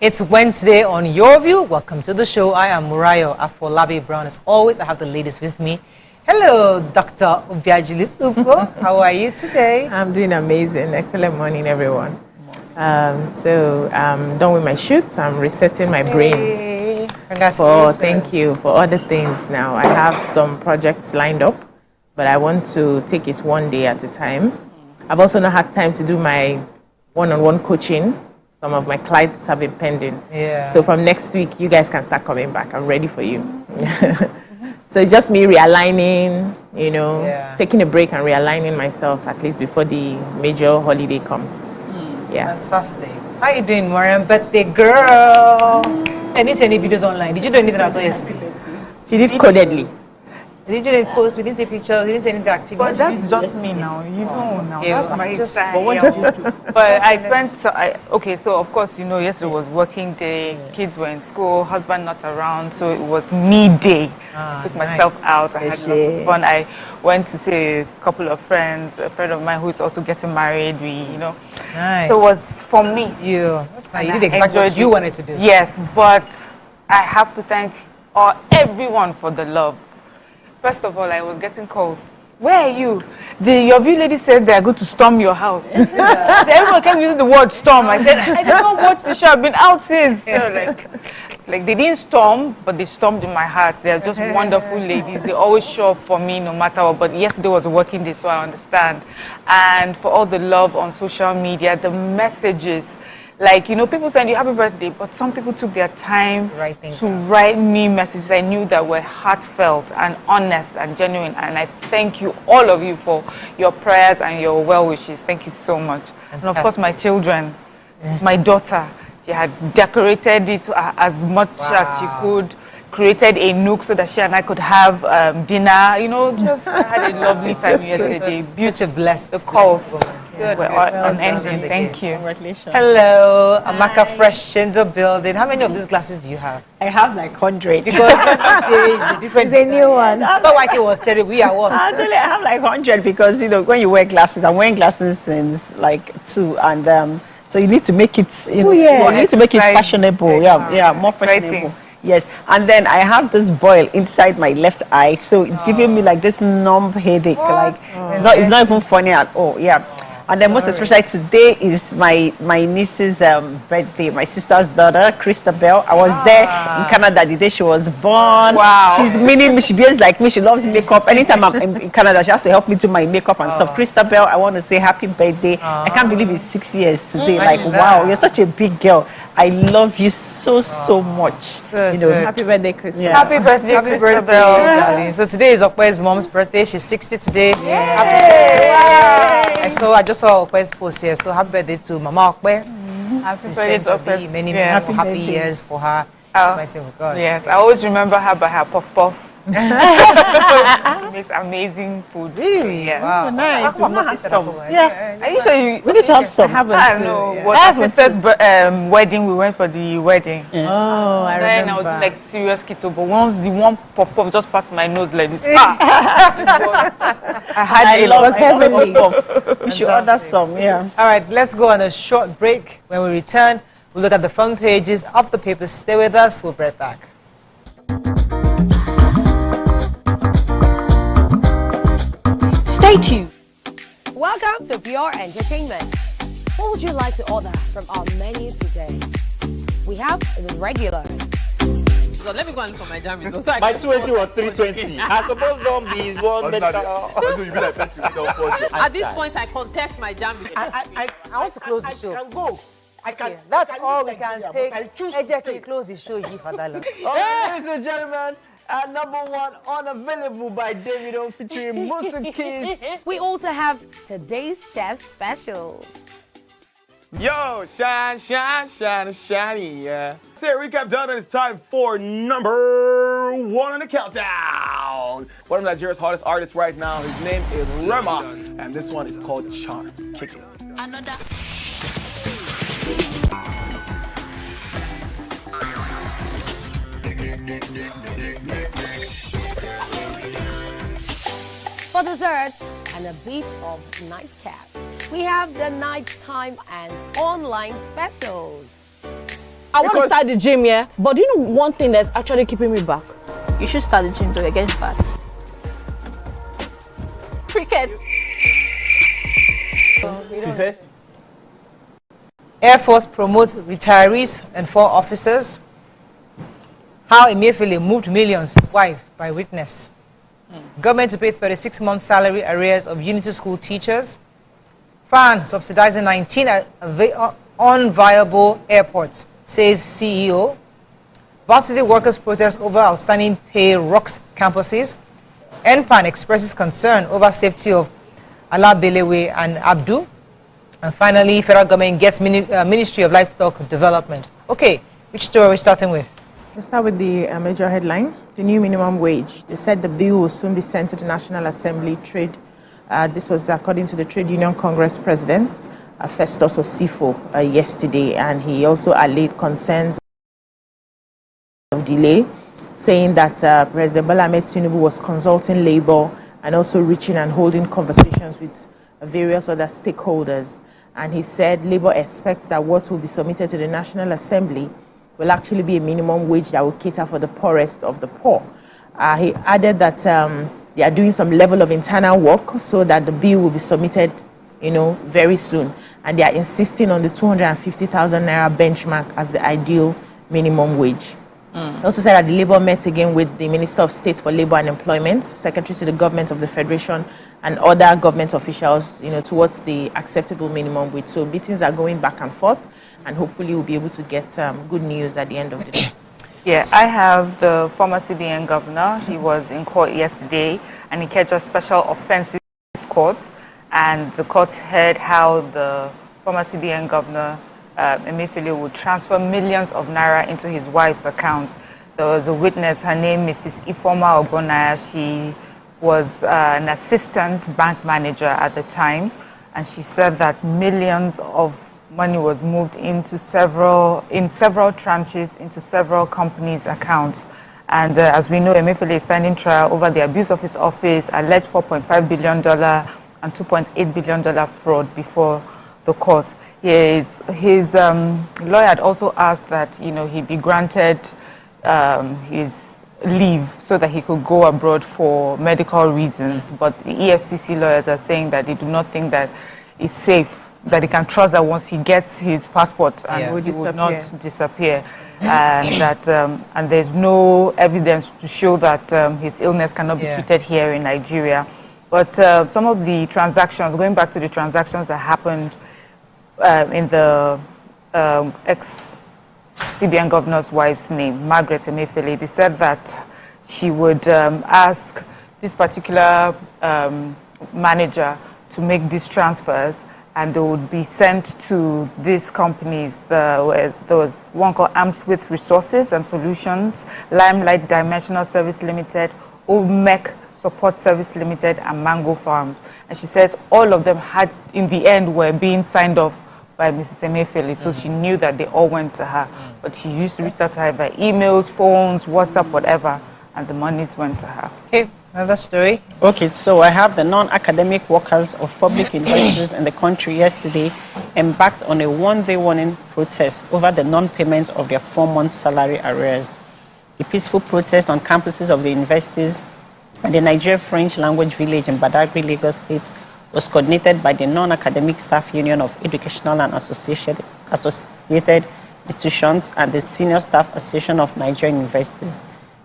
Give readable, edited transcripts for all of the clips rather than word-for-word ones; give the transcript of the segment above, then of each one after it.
It's Wednesday on Your View. Welcome to the show. I am Murayo Afolabi Brown. As always, I have the ladies with me. Hello, Dr. Obiajili Ugo. How are you today? I'm doing amazing. Excellent morning, everyone. I'm done with my shoots. I'm resetting my brain. Congratulations. Thank you for other things now. I have some projects lined up, but I want to take it one day at a time. I've also not had time to do my one-on-one coaching. Some of my clients have been pending. Yeah. So from next week, you guys can start coming back. I'm ready for you. So it's just me realigning, taking a break and realigning myself at least before the major holiday comes. Yeah. Fantastic. How are you doing, Mariam? Birthday girl. I didn't see any videos online. Did you do anything at all yesterday? She did codedly. Did you post? We didn't see pictures. We didn't see anything active. But that's just me now. You know now. Yeah, that's my just- style. but what did you do? But I spent. So of course yesterday was working day. Kids were in school. Husband not around. So it was me day. Took myself out. I had lots of fun. I went to see a couple of friends. A friend of mine who is also getting married. Nice. So it was for me. You did exactly what you wanted to do. Yes, but I have to thank everyone for the love. First of all, I was getting calls. Where are you? Your view lady said they are going to storm your house. So everyone kept using the word storm. I said, I did not watch the show. I've been out since. Like they didn't storm, but they stormed in my heart. They are just wonderful ladies. They always show up for me no matter what. But yesterday was a working day, so I understand. And for all the love on social media, the messages. Like, people saying you happy birthday, but some people took their time to write me messages I knew that were heartfelt and honest and genuine. And I thank you, all of you, for your prayers and your well wishes. Thank you so much. And of course, my children, my daughter, she had decorated it as much as she could, created a nook so that she and I could have dinner. Just had a lovely time yesterday. Beautiful, blessed. The calls. Good. Unending. Thank you. Congratulations. Hello, Amaka Fresh in the building. How many of these glasses do you have? I have like 100. Because it's a new one. I thought like it was terrible. Yeah, was. Actually, I have like 100 because when you wear glasses, I'm wearing glasses since like 2, and so you need to make it. You need to make it fashionable. Yeah, more fashionable. Yes, and then I have this boil inside my left eye, so it's giving me like this numb headache. Like it's not even funny at all. Yeah. And then most especially today is my niece's birthday, my sister's daughter, Christabel. I was there in Canada the day she was born. Wow. She's mini me, she behaves like me, she loves makeup. Anytime I'm in Canada, she has to help me do my makeup and stuff. Christabel, I want to say happy birthday. I can't believe it's 6 years today. Like, wow, you're such a big girl. I love you so much. Good. Happy birthday, Christabel. Yeah. Happy birthday, Christabel. Darling. So today is Okwe's mom's birthday. She's 60 today. I just saw Okwe's post here. So happy birthday to Mama Okwe. Happy birthday to Okwe. Many happy years for her. Yes, I always remember her by her puff puff. She makes amazing food. Really? Yeah. Wow. Nice. I've not tasted that before. Are you sure We need to have some. I don't know. What my sister's wedding, we went for the wedding. Oh, I Then remember. I was like serious keto, but once the one puff puff just passed my nose like this. I had a lot of heavenly puff. We should order some. Yeah. All right, let's go on a short break. When we return, we'll look at the front pages of the papers. Stay with us. We'll be right back. Stay tuned. Welcome to Pure Entertainment. What would you like to order from our menu today? We have the regulars. So let me go and look for my jam results. So My 20 was 320. I suppose don't be one medical. At this point, I contest my jam results. I want to close the show. I can go. I can. That's I all live we can Nigeria, take. but I choose to Ejek, stay. you close the show. You for that long. Ladies and gentlemen, number 1 unavailable by Davido featuring Musa Keys. We also have today's chef special. Yo, shine, shiny, yeah. Say recap done, and it's time for number 1 on the countdown. One of Nigeria's hottest artists right now, his name is Rema, and this one is called Charm. Kick it. For dessert and a bit of nightcap, we have the nighttime and online specials. I want to start the gym, yeah? But do you know one thing that's actually keeping me back? You should start the gym, though. You're getting fat. Cricket. She says? Air Force promotes retirees and 4 officers. How Emefiele moved millions to wife by witness. Government to pay 36-month salary arrears of Unity School teachers. FAN subsidizing 19 unviable airports, says CEO. Varsity workers protest over outstanding pay rocks campuses. NPAN expresses concern over safety of Alabelewe and Abdu. And finally, federal government gets Ministry of Livestock Development. Okay, which story are we starting with? Let's start with the major headline, the new minimum wage. They said the bill will soon be sent to the National Assembly. This was according to the Trade Union Congress President, Festus Osifo, yesterday, and he also allayed concerns of delay, saying that President Bola Ahmed Tinubu was consulting Labour and also reaching and holding conversations with various other stakeholders. And he said Labour expects that what will be submitted to the National Assembly will actually be a minimum wage that will cater for the poorest of the poor. He added that they are doing some level of internal work so that the bill will be submitted, very soon. And they are insisting on the 250,000 naira benchmark as the ideal minimum wage. He also said that the Labour met again with the Minister of State for Labour and Employment, Secretary to the Government of the Federation, and other government officials, towards the acceptable minimum wage. So meetings are going back and forth, and hopefully we'll be able to get good news at the end of the day. Yeah, I have the former CBN governor. He was in court yesterday, and he catch a special offences court, and the court heard how the former CBN governor, Emefiele, would transfer millions of naira into his wife's account. There was a witness, her name Mrs. Ifoma Ogbonaya. She was an assistant bank manager at the time, and she said that millions of money was moved into several tranches into several companies' accounts. And as we know, Emefiele is standing trial over the abuse of his office, alleged $4.5 billion and $2.8 billion fraud before the court. His lawyer had also asked that he be granted his leave so that he could go abroad for medical reasons. But the EFCC lawyers are saying that they do not think that it's safe, that he can trust that once he gets his passport and he would not disappear, and that and there's no evidence to show that his illness cannot be treated here in Nigeria. But some of the transactions, going back to the transactions that happened in the ex-CBN governor's wife's name, Margaret Emefiele, they said that she would ask this particular manager to make these transfers, and they would be sent to these companies. There was one called Amswith Resources and Solutions, Limelight Dimensional Service Limited, OMEC Support Service Limited, and Mango Farms. And she says all of them had, in the end, were being signed off by Mrs. Emefiele, so she knew that they all went to her. But she used to reach out to her via emails, phones, WhatsApp, whatever, and the monies went to her. Okay, another story. Okay, so I have the non-academic workers of public universities in the country yesterday embarked on a one-day warning protest over the non-payment of their 4-month salary arrears. A peaceful protest on campuses of the universities and the Nigeria French language village in Badagry, Lagos State was coordinated by the Non-Academic Staff Union of Educational and Associated Institutions and the Senior Staff Association of Nigerian Universities.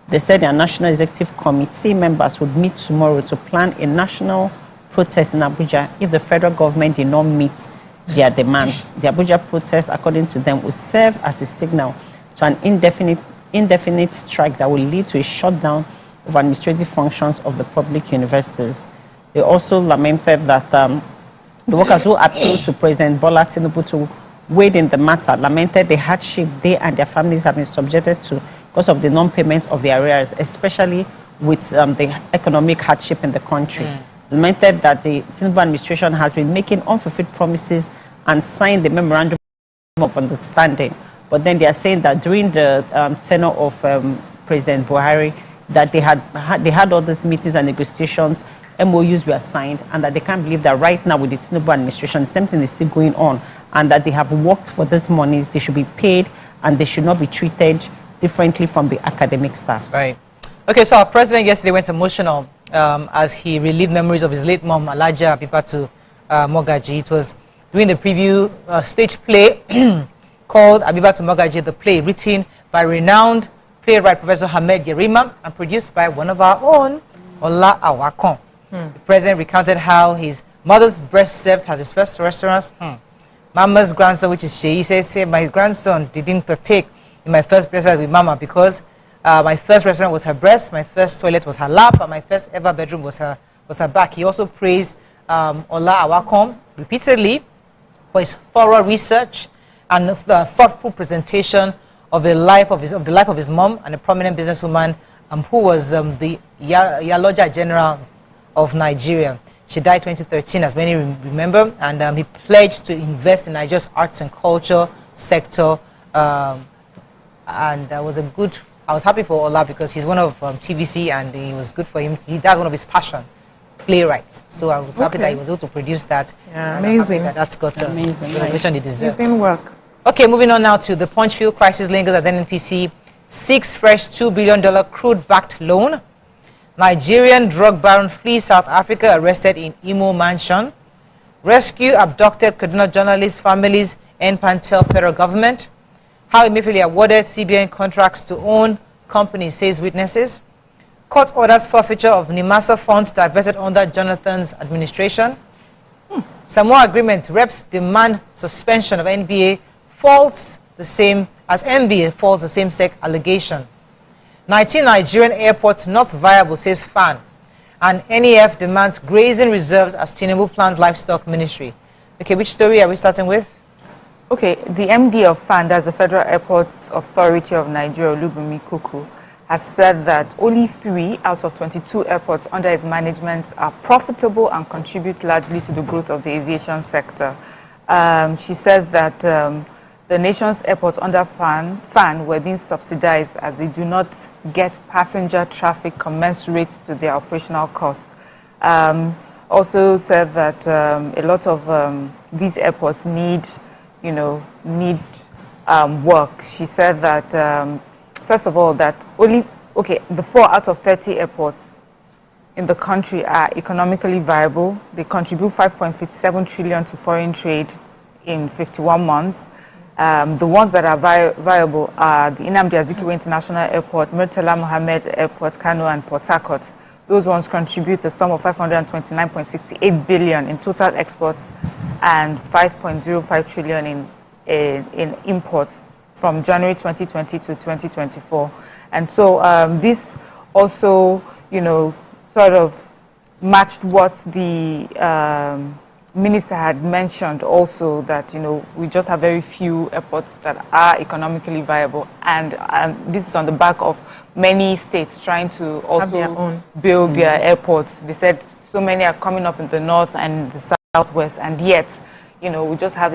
They said their National Executive Committee members would meet tomorrow to plan a national protest in Abuja if the federal government did not meet their demands. The Abuja protest, according to them, will serve as a signal to an indefinite strike that will lead to a shutdown of administrative functions of the public universities. They also lamented that the workers who appealed to President Bola Tinubu to wade in the matter lamented the hardship they and their families have been subjected to because of the non-payment of the arrears, especially with the economic hardship in the country. Lamented that the Tinubu administration has been making unfulfilled promises and signed the memorandum of understanding. But then they are saying that during the tenure of President Buhari, that they had all these meetings and negotiations, MOUs were signed, and that they can't believe that right now with the Tinubu administration, the same thing is still going on, and that they have worked for these monies, they should be paid and they should not be treated differently from the academic staff. Right. Okay, so our president yesterday went emotional as he relived memories of his late mom, Alaja Abibatu Mogaji. It was during the preview stage play called Abibatu Mogaji, the play, written by renowned playwright Professor Hamed Yerima and produced by one of our own, Ola Awakon. The president recounted how his mother's breast served as his first restaurant. Mama's grandson, which is Sheyi, said, my grandson didn't partake in my first breakfast with Mama because my first restaurant was her breast, my first toilet was her lap, and my first ever bedroom was her back. He also praised Ola Awakon repeatedly for his thorough research and the thoughtful presentation of the life of his mom, and a prominent businesswoman who was the Yaloja General of Nigeria. She died 2013, as many remember, and he pledged to invest in Nigeria's arts and culture sector. And that was I was happy for Ola because he's one of TVC, and it was good for him. That's one of his passion, playwrights. So I was happy that he was able to produce that. Yeah, amazing. That's got the recognition it deserves. Amazing work. Okay, moving on now to the punch fuel crisis lingers at NNPC. 6 fresh $2 billion crude-backed loan. Nigerian drug baron flees South Africa, arrested in Imo mansion. Rescue abducted Kaduna journalists' families and tell federal government. How Emefiele awarded CBN contracts to own companies, says witnesses. Court orders forfeiture of NIMASA funds diverted under Jonathan's administration. Samoa agreement, reps demand suspension of NBA faults the same as NBA faults the same-sex allegation. 19 Nigerian airports not viable, says FAN. And NEF demands grazing reserves as Tinubu plans livestock ministry. Okay, which story are we starting with? Okay, the MD of FAN, that's the Federal Airports Authority of Nigeria, Olubunmi Kuku, has said that only 3 out of 22 airports under his management are profitable and contribute largely to the growth of the aviation sector. She says that the nation's airports under FAN were being subsidized as they do not get passenger traffic commensurate to their operational cost. Also said that a lot of these airports need work. She said that, first of all, that the 4 out of 30 airports in the country are economically viable. They contribute 5.57 trillion to foreign trade in 51 months. The ones that are viable are the Nnamdi Azikiwe International Airport, Murtala Mohammed Airport, Kano, and Port Harcourt. Those ones contribute a sum of 529.68 billion in total exports and 5.05 trillion in imports from January 2020 to 2024. And so this also, sort of matched what the minister had mentioned also, that we just have very few airports that are economically viable, and this is on the back of many states trying to also build their airports. They said so many are coming up in the north and the southwest, and yet we just have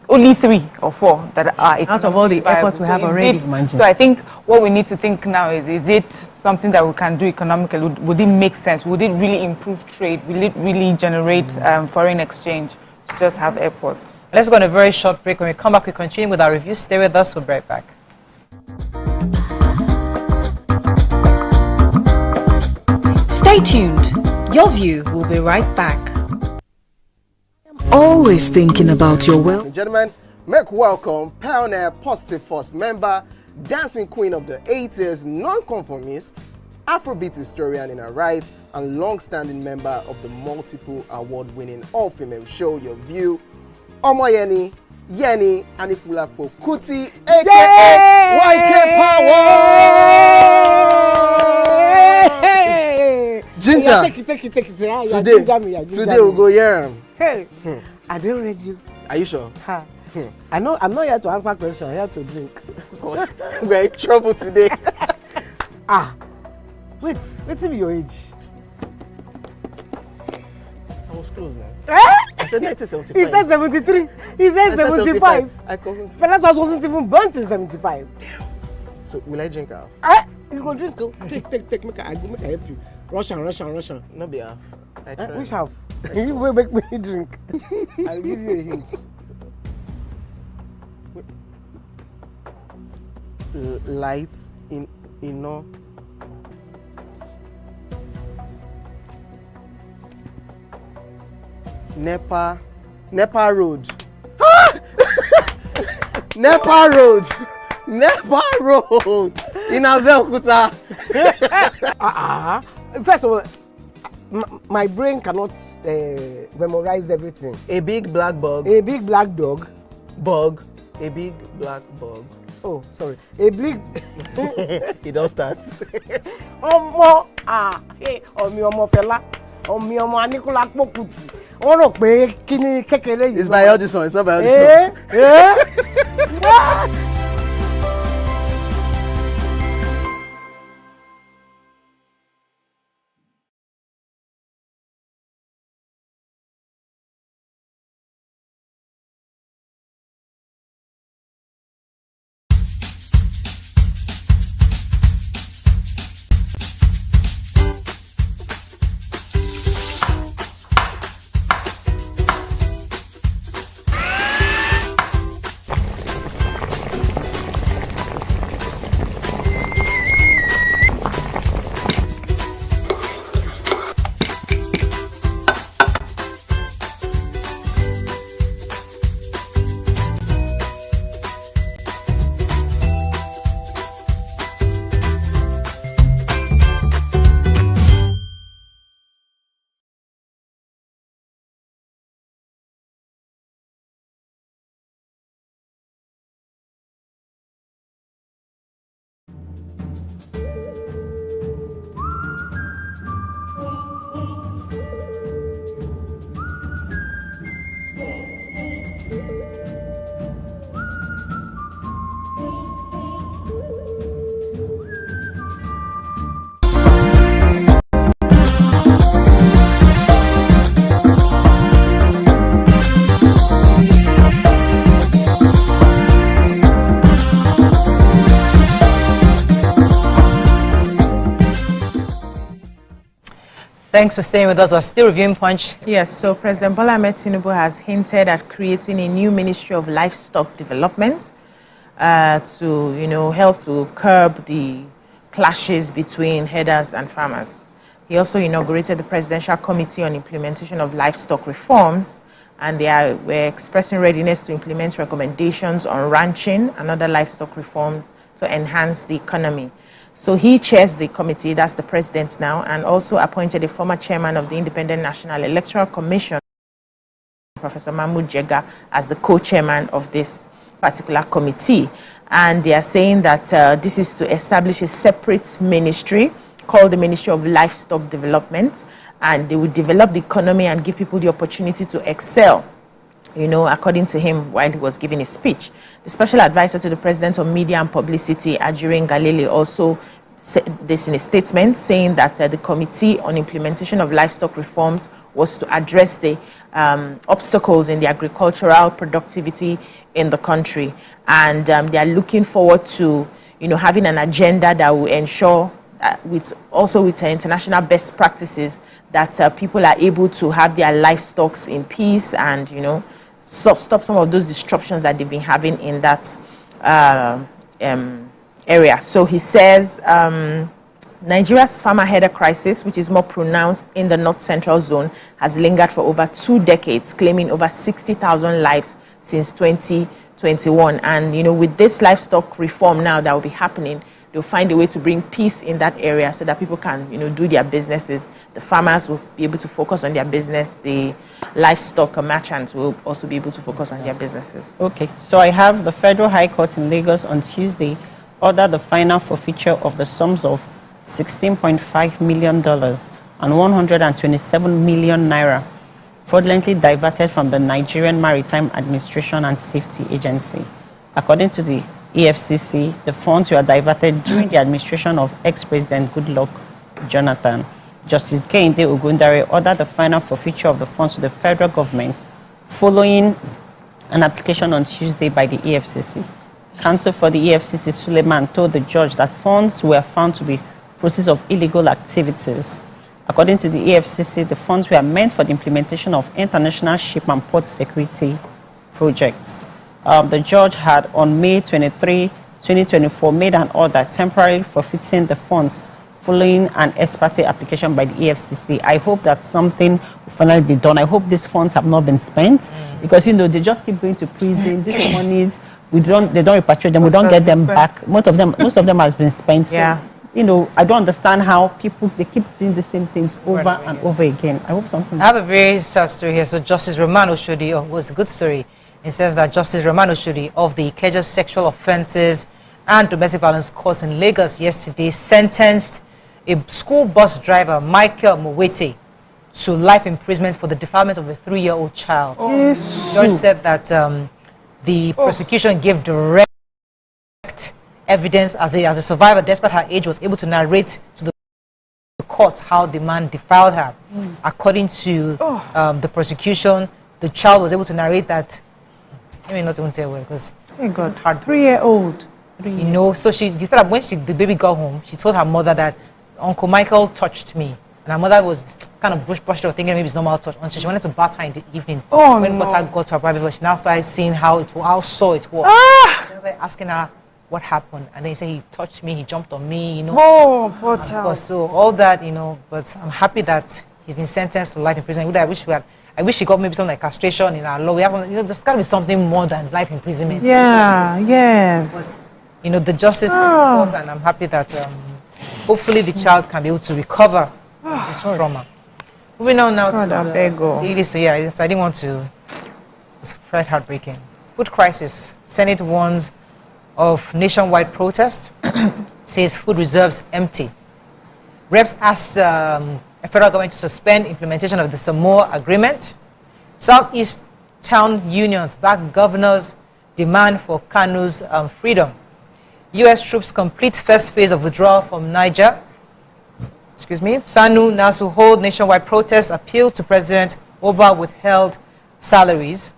only 3 or 4 that are out of all the airports we have already. So I think what we need to think now is it something that we can do economically? Would it make sense? Would it really improve trade? Will it really generate foreign exchange to just have airports? Let's go on a very short break. When we come back, we continue with our review. Stay with us. We'll be right back. Stay tuned. Your view will be right back. Always thinking about your well. Gentlemen, make welcome pioneer Positive Force member, dancing queen of the 80s, non-conformist, Afrobeat historian in her right, and long-standing member of the multiple award-winning all-female show Your View, Omoyeni Yeni Anikulapo Kuti, aka YK Power. Ginger. Take it. Today we'll go here. Hey, I didn't read you. Are you sure? I know. I'm not here to answer questions. I'm here to drink. We're in trouble today. Wait till your age. I was close now. I said 1975. He said 73. He said 75. Fellas wasn't even born in 75. Damn. So will I drink half? You go drink. Take. Make I help you. Russian. No be half. Which half? You will make me drink. I'll give you a hint. lights in no. Nepa Road. Nepa Road in Abeokuta. First of all, my brain cannot memorize everything. A big black bug. A big black dog. Bug. A big black bug. Oh, sorry. A big. It all starts. Ọmọ fẹlá. Ọmọ Aníkúlá Pókùtì. Wọ́n rò pé kí ni kékeré yìí. It's by Audison. It's not by Audison. Thanks for staying with us. We're still reviewing Punch. Yes, so President Bola Ahmed Tinubu has hinted at creating a new Ministry of Livestock Development to, help to curb the clashes between herders and farmers. He also inaugurated the Presidential Committee on Implementation of Livestock Reforms, and were expressing readiness to implement recommendations on ranching and other livestock reforms to enhance the economy. So he chairs the committee, that's the president now, and also appointed a former chairman of the Independent National Electoral Commission, Professor Mahmoud Jega, as the co-chairman of this particular committee. And they are saying that this is to establish a separate ministry called the Ministry of Livestock Development, and they will develop the economy and give people the opportunity to excel, according to him while he was giving his speech. The special advisor to the president on media and publicity, Ajirin Galile, also said this in a statement, saying that the Committee on Implementation of Livestock Reforms was to address the obstacles in the agricultural productivity in the country. And they are looking forward to, having an agenda that will ensure, with international best practices, that people are able to have their livestock in peace and, stop some of those disruptions that they've been having in that area. So he says Nigeria's farmer herder crisis, which is more pronounced in the North Central zone, has lingered for over 2 decades, claiming over 60,000 lives since 2021. And, with this livestock reform now that will be happening, they'll find a way to bring peace in that area so that people can, do their businesses. The farmers will be able to focus on their business. The livestock merchants will also be able to focus on their businesses. Okay, so I have the Federal High Court in Lagos on Tuesday ordered the final forfeiture of the sums of $16.5 million and 127 million naira fraudulently diverted from the Nigerian Maritime Administration and Safety Agency. According to the EFCC, the funds were diverted during the administration of ex-President Goodluck Jonathan. Justice Kehinde Ogundare ordered the final forfeiture of the funds to the federal government following an application on Tuesday by the EFCC. Counsel for the EFCC, Suleiman, told the judge that funds were found to be process of illegal activities. According to the EFCC, the funds were meant for the implementation of international ship and port security projects. The judge had, on May 23, 2024 made an order temporarily forfeiting the funds following an ex parte application by the EFCC. I hope that something will finally be done. I hope these funds have not been spent because, you know, they just keep going to prison. These monies, they don't repatriate them. We don't get them back. Most of them has been spent. So, you know, I don't understand how they keep doing the same things over and over again. I hope something. I have a very sad story here. So Justice Roman Oshodi, was a good story. It says that Justice Roman Oshodi of the Ikeja Sexual Offences and Domestic Violence Court in Lagos yesterday sentenced a school bus driver, Michael Mwete, to life imprisonment for the defilement of a 3-year-old child. The judge said that the prosecution gave direct evidence as a survivor, despite her age, was able to narrate to the court how the man defiled her. According to the prosecution, the child was able to narrate that. I mean, not even say well because it's hard. 3-year-old. You know, so she said when the baby got home, she told her mother that Uncle Michael touched me. And her mother was kind of brushed her, thinking maybe it's normal touch. Until she wanted to bath her in the evening. When Butter got to her private room, she now started seeing how sore it was. She was like asking her what happened. And then he said he touched me, he jumped on me, you know. Oh, poor child. So all that, you know, but I'm happy that he's been sentenced to life in prison. I wish he got maybe something like castration in our law. We have, you know, there's got to be something more than life imprisonment. Yeah, yes. But, you know, the justice was, and I'm happy that hopefully the child can be able to recover this trauma. Moving on now to the daily. So I didn't want to. It was quite heartbreaking. Food crisis. Senate warns of nationwide protest. Says food reserves empty. Reps asked the federal government to suspend implementation of the Samoa Agreement. Southeast town unions back governors' demand for Kanu's freedom. U.S. troops complete first phase of withdrawal from Niger. SANU Nasu hold nationwide protest, appeal to president over withheld salaries.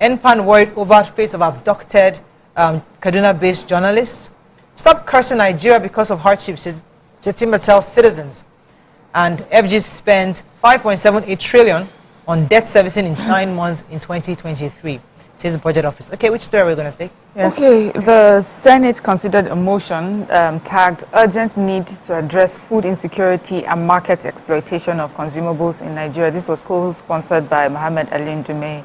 NPAN worried over fate of abducted Kaduna-based journalists. Stop cursing Nigeria because of hardships, Shetima tells citizens. And FG spent 5.78 trillion on debt servicing in 9 months in 2023. Says the budget office. Okay, which story are we going to take? Yes. Okay, the Senate considered a motion tagged urgent need to address food insecurity and market exploitation of consumables in Nigeria. This was co-sponsored by Mohammed Ali Ndume.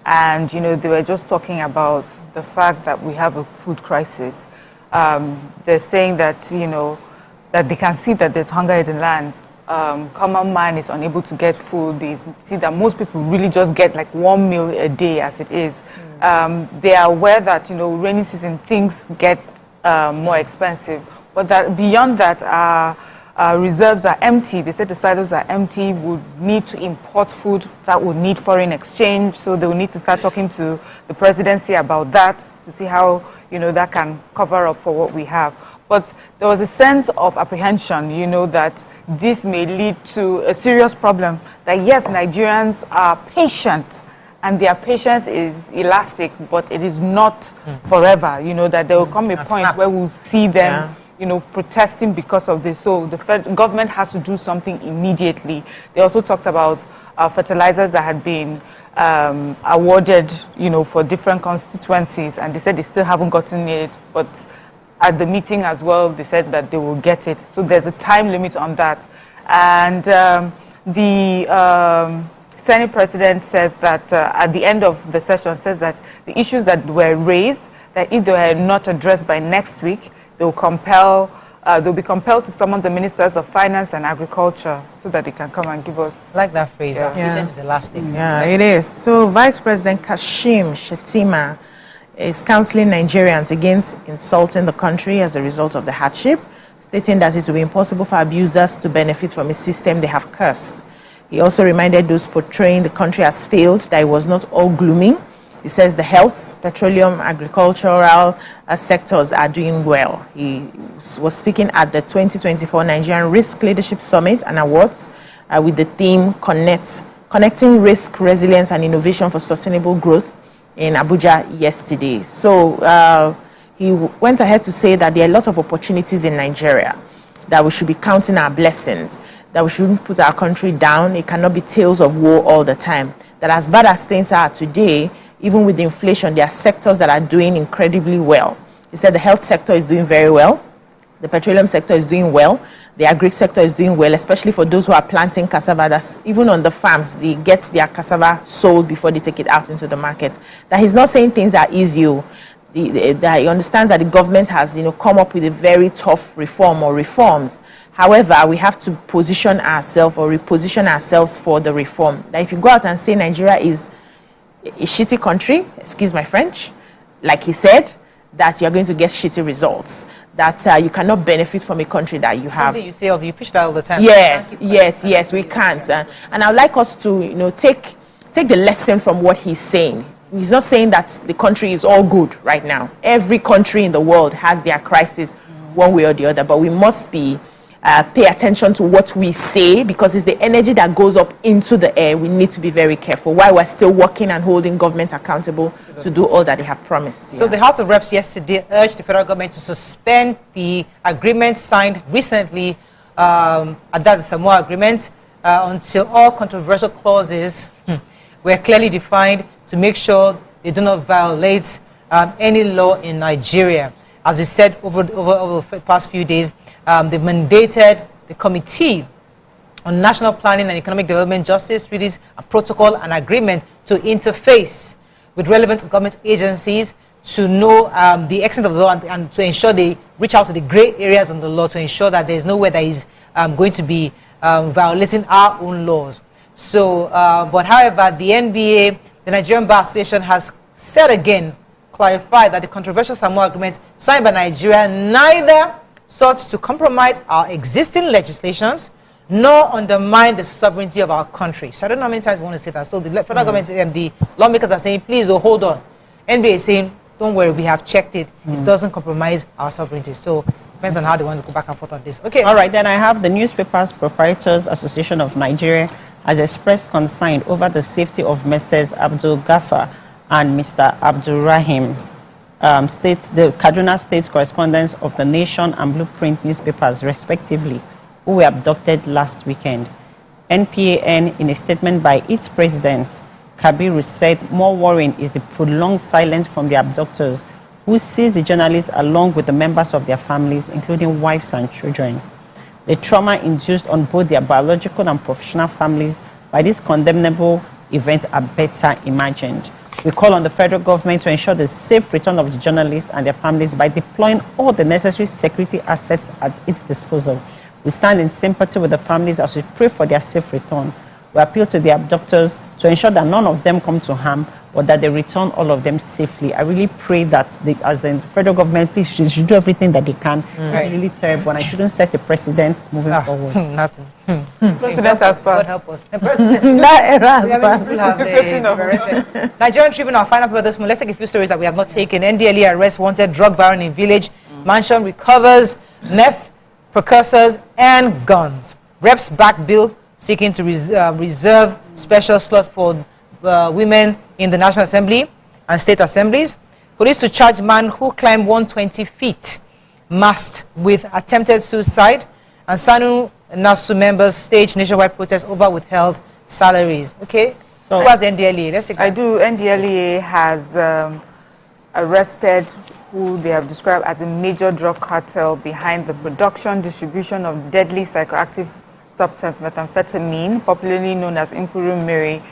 And, you know, they were just talking about the fact that we have a food crisis. They're saying that, you know, that they can see that there's hunger in the land. Common man is unable to get food. They see that most people really just get like 1 meal a day as it is. They are aware that, you know, rainy season things get more expensive. But that beyond that, our reserves are empty. They said the silos are empty. Would need to import food that would need foreign exchange. So they will need to start talking to the presidency about that to see how, you know, that can cover up for what we have. But there was a sense of apprehension, you know, that this may lead to a serious problem. That yes, Nigerians are patient and their patience is elastic, but it is not forever. You know, that there will come a point where we'll see them, you know, protesting because of this. So the government has to do something immediately. They also talked about fertilizers that had been awarded, you know, for different constituencies, and they said they still haven't gotten it, but at the meeting as well, they said that they will get it. So there's a time limit on that. And the Senate president says that at the end of the session, says that the issues that were raised, that if they were not addressed by next week, they'll be compelled to summon the ministers of finance and agriculture so that they can come and give us. I like that phrase. Patience is elastic. Yeah, it is. So Vice President Kashim Shettima is counseling Nigerians against insulting the country as a result of the hardship, stating that it will be impossible for abusers to benefit from a system they have cursed. He also reminded those portraying the country as failed that it was not all gloomy. He says the health, petroleum, agricultural sectors are doing well. He was speaking at the 2024 Nigerian Risk Leadership Summit and Awards with the theme Connecting Risk, Resilience and Innovation for Sustainable Growth in Abuja yesterday. So he went ahead to say that there are a lot of opportunities in Nigeria, that we should be counting our blessings, that we shouldn't put our country down. It cannot be tales of war all the time. That as bad as things are today, even with the inflation, there are sectors that are doing incredibly well. He said the health sector is doing very well. The petroleum sector is doing well. The agri sector is doing well, especially for those who are planting cassava. That's even on the farms, they get their cassava sold before they take it out into the market. That he's not saying things are easy. That he understands that the government has, come up with a very tough reform or reforms. However, we have to position ourselves or reposition ourselves for the reform. That if you go out and say Nigeria is a shitty country, excuse my French, like he said, that you're going to get shitty results. That you cannot benefit from a country that you have. Something you say, you preach that all the time. Yes, we can't. And I would like us to, take the lesson from what he's saying. He's not saying that the country is all good right now. Every country in the world has their crisis one way or the other, but we must pay attention to what we say, because it's the energy that goes up into the air. We need to be very careful while we're still working and holding government accountable to do all that they have promised. So the House of Reps yesterday urged the federal government to suspend the agreement signed recently, at that the Samoa agreement, until all controversial clauses were clearly defined, to make sure they do not violate any law in Nigeria. As we said over the past few days, they mandated the Committee on National Planning and Economic Development, Justice, Treaties, a protocol and agreement to interface with relevant government agencies to know the extent of the law, and to ensure they reach out to the gray areas in the law, to ensure that there's nowhere that is going to be violating our own laws. So, but however, the NBA, the Nigerian Bar Association, has said again, clarified that the controversial Samoa agreement signed by Nigeria neither sought to compromise our existing legislations nor undermine the sovereignty of our country. So I don't know how many times we want to say that. So the federal government and the lawmakers are saying, please, hold on. NBA is saying, don't worry, we have checked it. It doesn't compromise our sovereignty. So depends on how they want to go back and forth on this. Okay. All right, then I have the Newspapers Proprietors Association of Nigeria has expressed concern over the safety of Messrs. Abdul Ghaffar and Mr. Abdul Rahim, the Kaduna State correspondents of The Nation and Blueprint newspapers, respectively, who were abducted last weekend. NPAN, in a statement by its president, Kabiru, said more worrying is the prolonged silence from the abductors, who seized the journalists along with the members of their families, including wives and children. The trauma induced on both their biological and professional families by this condemnable event are better imagined. We call on the federal government to ensure the safe return of the journalists and their families by deploying all the necessary security assets at its disposal. We stand in sympathy with the families as we pray for their safe return. We appeal to the abductors to ensure that none of them come to harm, but that they return all of them safely. I really pray that as the federal government, please should do everything that they can. It's really terrible, and I shouldn't set a precedent moving forward. President has passed. God help us. That era has passed. Nigerian Tribune, our final paper this morning. Let's take a few stories that we have not taken. NDLEA arrests wanted drug baron in village. Mansion recovers meth, precursors, and guns. Reps back bill seeking to reserve special slot for women in the National Assembly and state assemblies. Police to charge man who climbed 120 feet mast with attempted suicide. And Sanu Nasu members stage nationwide protest over withheld salaries. Okay, so who has NDLEA? Let's take that. NDLEA has arrested who they have described as a major drug cartel behind the production, distribution of deadly psychoactive substance methamphetamine, popularly known as Impuru Miri.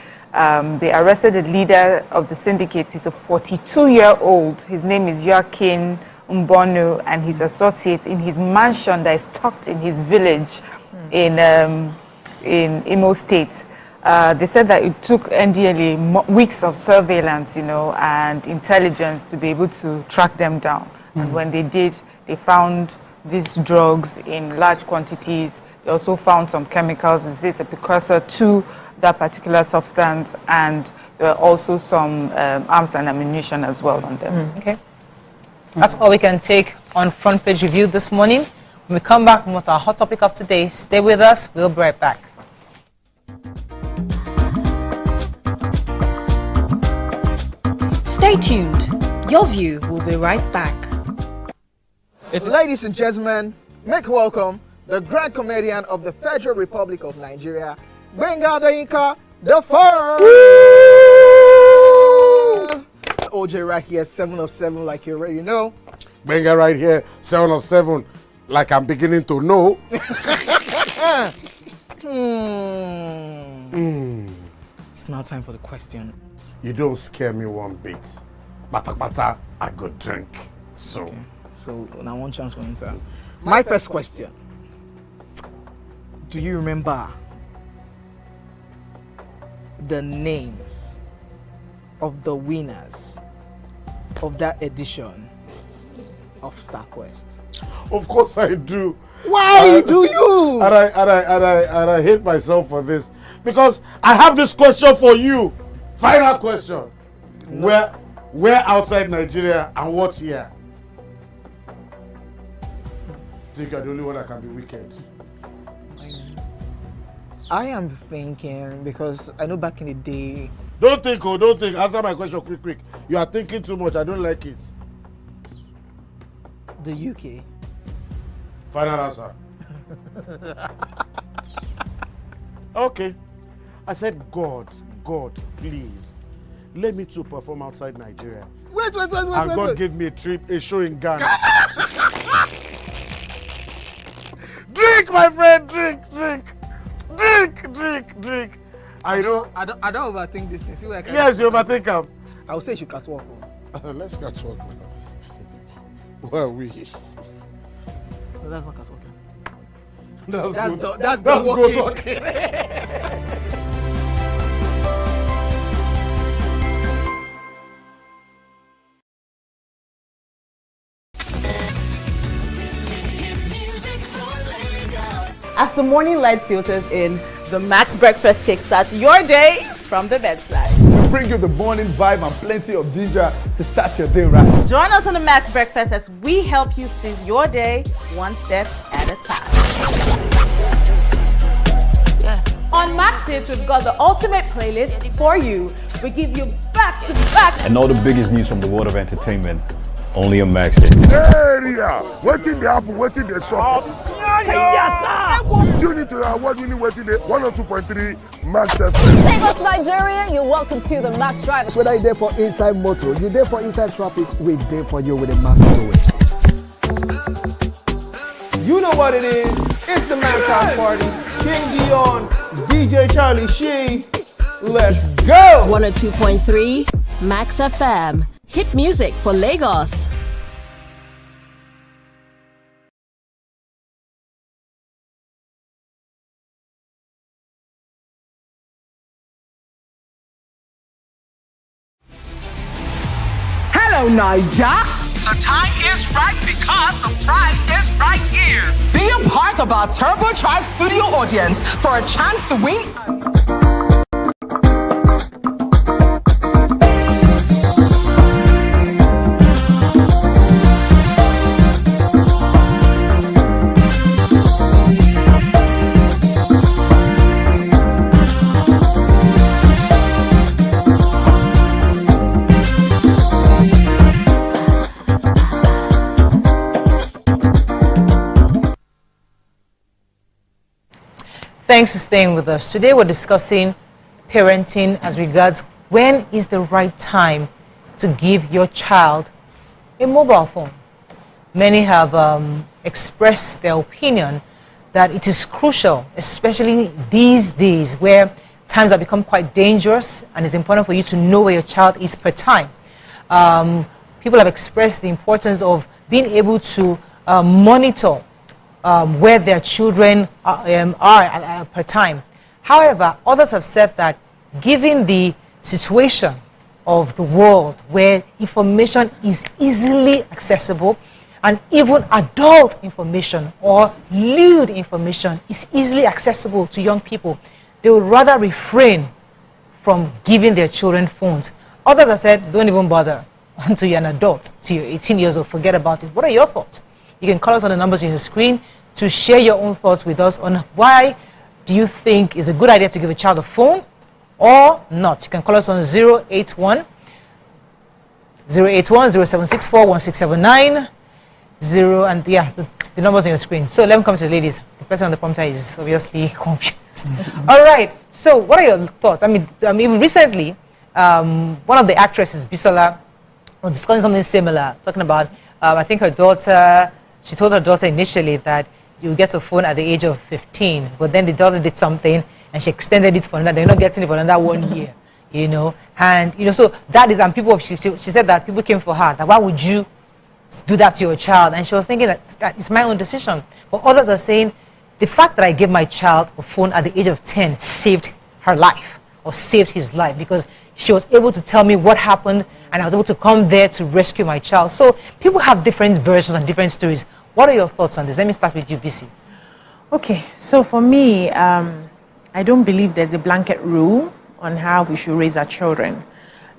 They arrested the leader of the syndicate. He's a 42-year-old. His name is Joaquin Mbonu, and his associates in his mansion that is tucked in his village in Imo State. They said that it took NDLEA weeks of surveillance, and intelligence to be able to track them down. And when they did, they found these drugs in large quantities. They also found some chemicals, and this is a precursor to that particular substance, and there are also some arms and ammunition as well on them. Okay. That's all we can take on Front Page Review this morning. When we come back with our hot topic of today, stay with us. We'll be right back. Stay tuned. Your View will be right back. Ladies and gentlemen, make welcome the grand comedian of the Federal Republic of Nigeria, Benga Dainka the First. OJ right here, 7 of 7, like you already know. Benga right here, 7 or 7, like I'm beginning to know. It's now time for the question. You don't scare me one bit. Bata, I go drink. So. Okay. So now one chance for enter. My first question. Do you remember the names of the winners of that edition of StarQuest? Of course I do. Why do you? And I hate myself for this because I have this question for you. Final question. No. Where outside Nigeria and what year? Think you're the only one that can be wicked. I am thinking because I know back in the day. Don't think. Answer my question quick. You are thinking too much. I don't like it. The UK. Final answer. Okay. I said, God, please, let me to perform outside Nigeria. Wait. And God gave me a show in Ghana. Drink, my friend, drink. I don't overthink this thing. See where I can. Yes, you overthink them. I would say you should catwalk. Let's catwalk. Where are we? No, that's not catwalking. That's good talking. As the morning light filters in, the Max Breakfast kickstarts your day from the bedside. We bring you the morning vibe and plenty of ginger to start your day right. Join us on the Max Breakfast as we help you seize your day one step at a time. On Max Hits, we've got the ultimate playlist for you. We give you back to back. And all the biggest news from the world of entertainment. Only on Max Hits. Area! Waiting the apple, waiting the shop. You need to award winning waiting the 102.3 Max FM. Lagos, Nigeria, you're welcome to the Max Drive. Whether you're there for inside motor, you're there for inside traffic, we're there for you with the Max Do It. You know what it is. It's the Max House Party. King Dion, DJ Charlie Shee. Let's go! 102.3 Max FM. Hit music for Lagos. Hello, Niger. The time is right because the prize is right here. Be a part of our turbocharged studio audience for a chance to win. Thanks for staying with us. Today we're discussing parenting as regards when is the right time to give your child a mobile phone. Many have expressed their opinion that it is crucial, especially these days where times have become quite dangerous, and it's important for you to know where your child is per time. People have expressed the importance of being able to monitor where their children are per time. However, others have said that given the situation of the world where information is easily accessible and even adult information or lewd information is easily accessible to young people, they would rather refrain from giving their children phones. Others have said, don't even bother until you're an adult, till you're 18 years old, forget about it. What are your thoughts? You can call us on the numbers on your screen to share your own thoughts with us on why do you think it's a good idea to give a child a phone or not. You can call us on 081 0764 1679 and yeah, the numbers on your screen. So let me come to the ladies. The person on the prompter is obviously confused. All right. So what are your thoughts? I mean recently, one of the actresses, Bisola, was discussing something similar, talking about, I think her daughter, she told her daughter initially that you get a phone at the age of 15, but then the daughter did something and she extended it for another, they're not getting it for another 1 year, you know. And, you know, so that is, and people, she said that people came for her, that why would you do that to your child? And she was thinking that it's my own decision. But others are saying, the fact that I gave my child a phone at the age of 10 saved her life, or saved his life, because she was able to tell me what happened and I was able to come there to rescue my child. So people have different versions and different stories. What are your thoughts on this? Let me start with you, BC. Okay, so for me, I don't believe there's a blanket rule on how we should raise our children.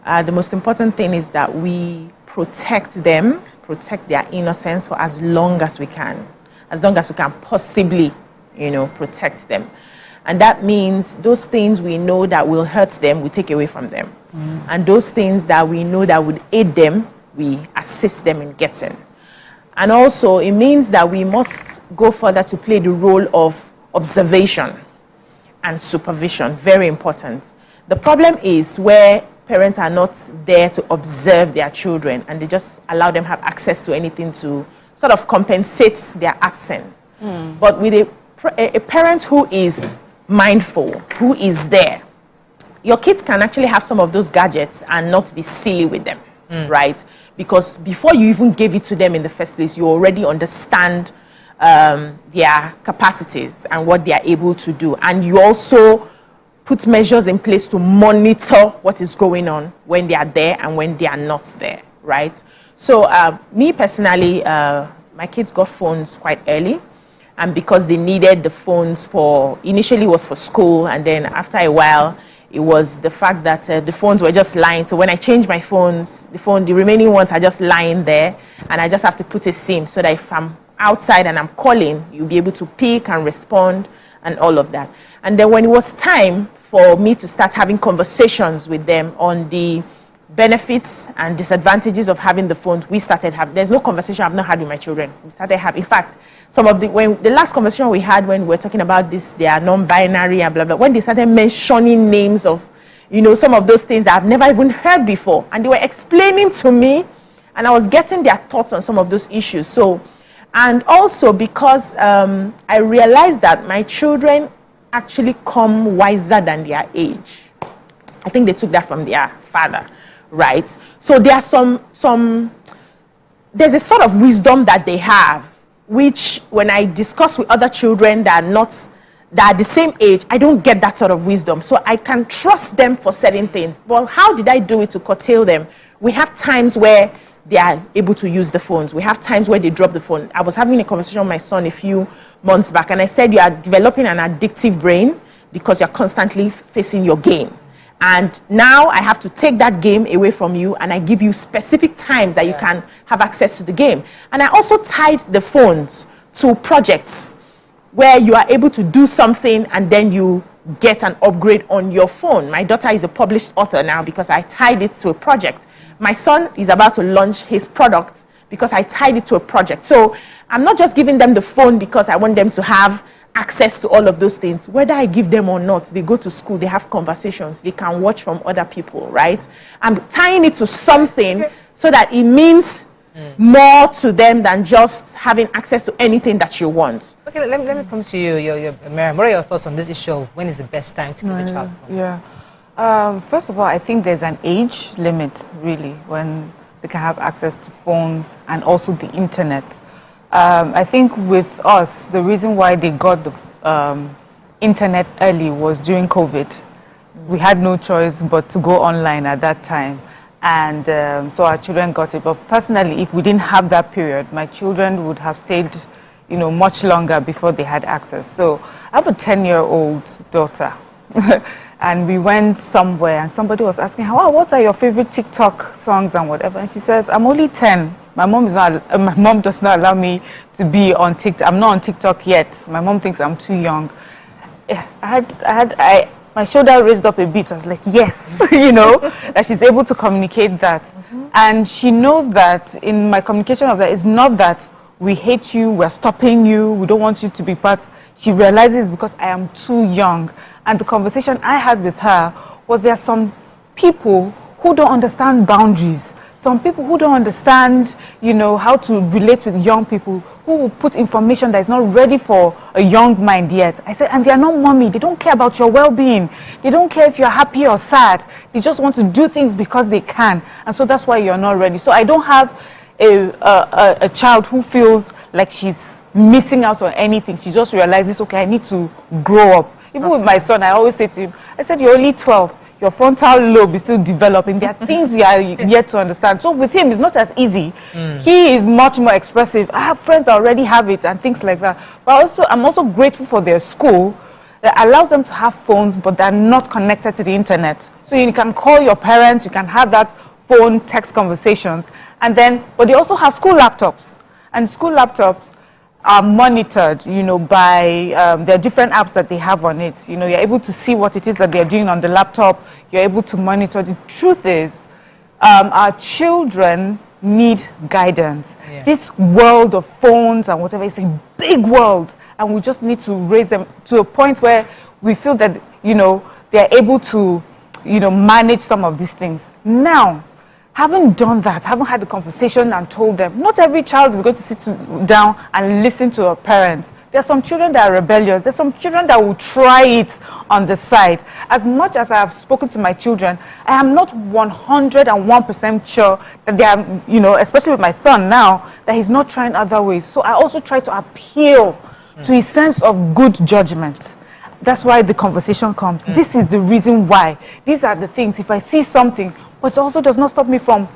The most important thing is that we protect them, protect their innocence for as long as we can possibly, you know, protect them. And that means those things we know that will hurt them, we take away from them. And those things that we know that would aid them, we assist them in getting. And also, it means that we must go further to play the role of observation and supervision. Very important. The problem is where parents are not there to observe their children and they just allow them have access to anything to sort of compensate their absence. But with a parent who is mindful, who is there, your kids can actually have some of those gadgets and not be silly with them, right? Because before you even gave it to them in the first place, you already understand their capacities and what they are able to do. And you also put measures in place to monitor what is going on when they are there and when they are not there, right? So me personally, my kids got phones quite early. And because they needed the phones initially it was for school, and then after a while, it was the fact that the phones were just lying. So when I change my phones, the remaining ones are just lying there, and I just have to put a SIM so that if I'm outside and I'm calling, you'll be able to pick and respond and all of that. And then when it was time for me to start having conversations with them on the benefits and disadvantages of having the phones, we started having, there's no conversation I've not had with my children. We started having, in fact, when the last conversation we had when we were talking about this, they are non-binary and blah, blah, when they started mentioning names of, you know, some of those things that I've never even heard before, and they were explaining to me, and I was getting their thoughts on some of those issues. So, and also because I realized that my children actually come wiser than their age. I think they took that from their father, right? So there are there's a sort of wisdom that they have, which when I discuss with other children that are the same age, I don't get that sort of wisdom. So I can trust them for certain things. But how did I do it to curtail them? We have times where they are able to use the phones. We have times where they drop the phone. I was having a conversation with my son a few months back, and I said, you are developing an addictive brain because you're constantly facing your game. And now I have to take that game away from you, and I give you specific times that you can have access to the game. And I also tied the phones to projects where you are able to do something and then you get an upgrade on your phone. My daughter is a published author now because I tied it to a project. My son is about to launch his product because I tied it to a project. So I'm not just giving them the phone because I want them to have access to all of those things. Whether I give them or not, they go to school, they have conversations, they can watch from other people, right? I'm tying it to something so that it means more to them than just having access to anything that you want. Okay, let me come to you, Miriam. What are your thoughts on this issue of when is the best time to give a child phone? Yeah. First of all, I think there's an age limit, really, when they can have access to phones and also the internet. I think with us, the reason why they got the internet early was during COVID. We had no choice but to go online at that time. And so our children got it. But personally, if we didn't have that period, my children would have stayed, you know, much longer before they had access. So I have a 10-year-old daughter. And we went somewhere and somebody was asking her, what are your favorite TikTok songs and whatever? And she says, I'm only 10. My mom does not allow me to be on TikTok. I'm not on TikTok yet. My mom thinks I'm too young. My shoulder raised up a bit. I was like, yes, you know, that she's able to communicate that. And she knows that in my communication of that, it's not that we hate you, we're stopping you, we don't want you to be part. She realizes because I am too young. And the conversation I had with her was there are some people who don't understand boundaries. some people who don't understand, you know, how to relate with young people, who will put information that is not ready for a young mind yet. I said, and they are not mommy. They don't care about your well-being. They don't care if you're happy or sad. They just want to do things because they can. And so that's why you're not ready. So I don't have a child who feels like she's missing out on anything. She just realizes, okay, I need to grow up. Even with my son, I always say to him, I said, you're only 12. Your frontal lobe is still developing. There are things we are yet to understand. So with him, it's not as easy. He is much more expressive. I have friends that already have it and things like that. But I'm also grateful for their school that allows them to have phones, but they're not connected to the internet. So you can call your parents, you can have that phone text conversations. And then, but they also have school laptops. And school laptops are monitored, you know, by there are different apps that they have on it. You know, you're able to see what it is that they're doing on the laptop. You're able to monitor. The truth is, our children need guidance. Yeah. This world of phones and whatever is a big world, and we just need to raise them to a point where we feel that, you know, they're able to, you know, manage some of these things. Now, having done that, having had the conversation and told them, not every child is going to sit down and listen to a parent. There are some children that are rebellious. There's some children that will try it on the side. As much as I have spoken to my children, I am not 101% sure that they are, you know, especially with my son now, that he's not trying other ways. So I also try to appeal to his sense of good judgment. That's why the conversation comes. This is the reason why. These are the things. If I see something, but it also does not stop me from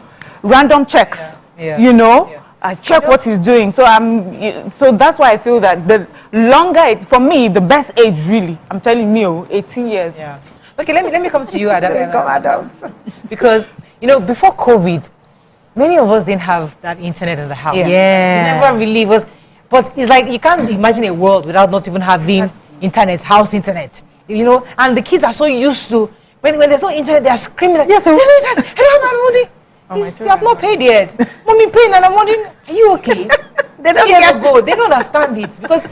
random checks. You know, I check what he's doing. So so that's why I feel that the longer for me, the best age really, I'm telling you, 18 years. Yeah. Okay, let me come to you, Adam. Because, you know, before COVID, many of us didn't have that internet in the house. Yeah. It never really was. But it's like you can't imagine a world without not even having internet, house internet. You know, and the kids are so used to when there's no internet, they are screaming like, yes, there's no internet. I don't have money. They have not paid yet. Mommy paying and I'm wondering, are you okay? They don't get go. They don't understand it because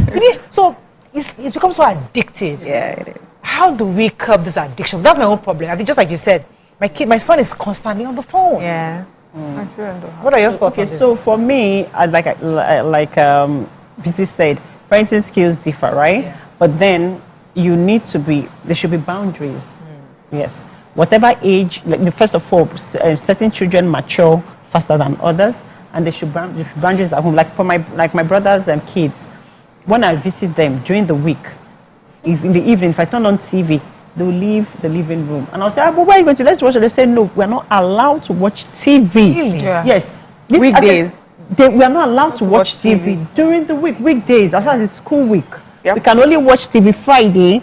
it's become so addictive. Yeah, it is. How do we curb this addiction? That's my own problem. I think just like you said, my son is constantly on the phone. Yeah. What are your thoughts on this? So for me, like BC said, parenting skills differ, right? Yeah. But then you need to there should be boundaries. Yes. Whatever age, first of all, certain children mature faster than others, and there should be boundaries at home. Like for my brothers and kids, when I visit them during the week, if in the evening, if I turn on TV, they'll leave the living room. And I'll say, but where are you going to? Let's watch it. They say, no, we're not allowed to watch TV. Really? Yeah. Yes. Weekdays. We are not allowed to watch TV during the week, weekdays, as far as it's school week. Yep. We can only watch TV Friday,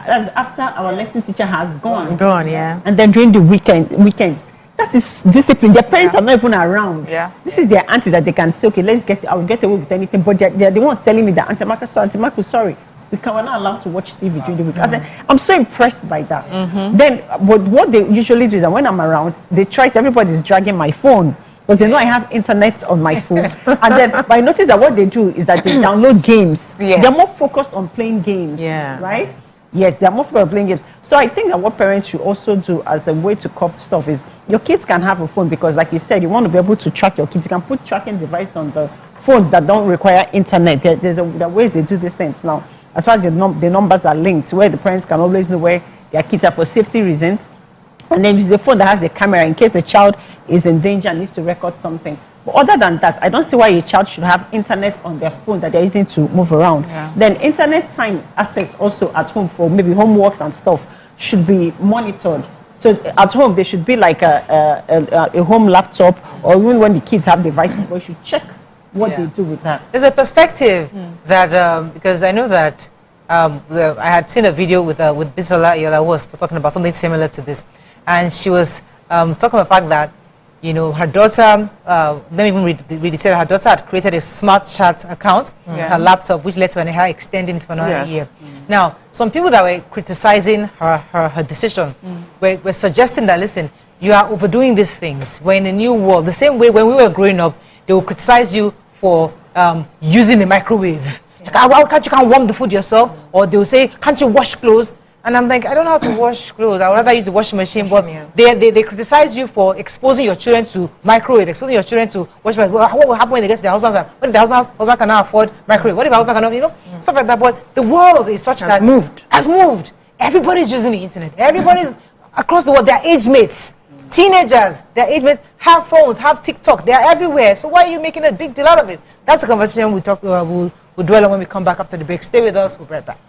as after our lesson teacher has gone. Yeah. And then during the weekends. That is discipline. Their parents are not even around. Yeah. This is their auntie that they can say, okay, I'll get away with anything. But they're the ones telling me that, Auntie Marcus, sorry. We're not allowed to watch TV during the week. I said, I'm so impressed by that. Then, but what they usually do is that when I'm around, everybody's dragging my phone because they know I have internet on my phone. And then, but I notice that what they do is that they download games. Yes. They're more focused on playing games. Yeah. Right? Yes, they're more focused on playing games. So I think that what parents should also do as a way to curb stuff is your kids can have a phone because, like you said, you want to be able to track your kids. You can put tracking device on the phones that don't require internet. There are ways they do these things now. As far as the numbers are linked, where the parents can always know where their kids are for safety reasons. And then use the phone that has a camera in case a child is in danger and needs to record something. But other than that, I don't see why a child should have internet on their phone that they're using to move around. Yeah. Then internet time access also at home for maybe homeworks and stuff should be monitored. So at home, there should be like a home laptop, or even when the kids have devices, we should check what they do with that. There's a perspective that, because I know that I had seen a video with Bisola Yola who was talking about something similar to this. And she was talking about the fact that, you know, her daughter, let me even read it, said her daughter had created a smart chat account on her laptop, which led to her extending it for another year. Now, some people that were criticizing her decision were suggesting that, listen, you are overdoing these things. We're in a new world. The same way when we were growing up, they will criticize you for using a microwave. Like, can't you warm the food yourself? Or they will say, can't you wash clothes? And I'm like, I don't know how to wash clothes. I would rather use the washing machine. But they criticize you for exposing your children to microwave, exposing your children to washing machine. Well, what will happen when they get to their husbands? What if their husband cannot afford microwave? What if their husband cannot, stuff like that. But the world is such that has moved. Everybody's using the internet. Everybody's across the world. Their age mates, teenagers, their age mates have phones, have TikTok. They're everywhere. So why are you making a big deal out of it? That's the conversation we'll dwell on when we come back after the break. Stay with us. We'll be right back.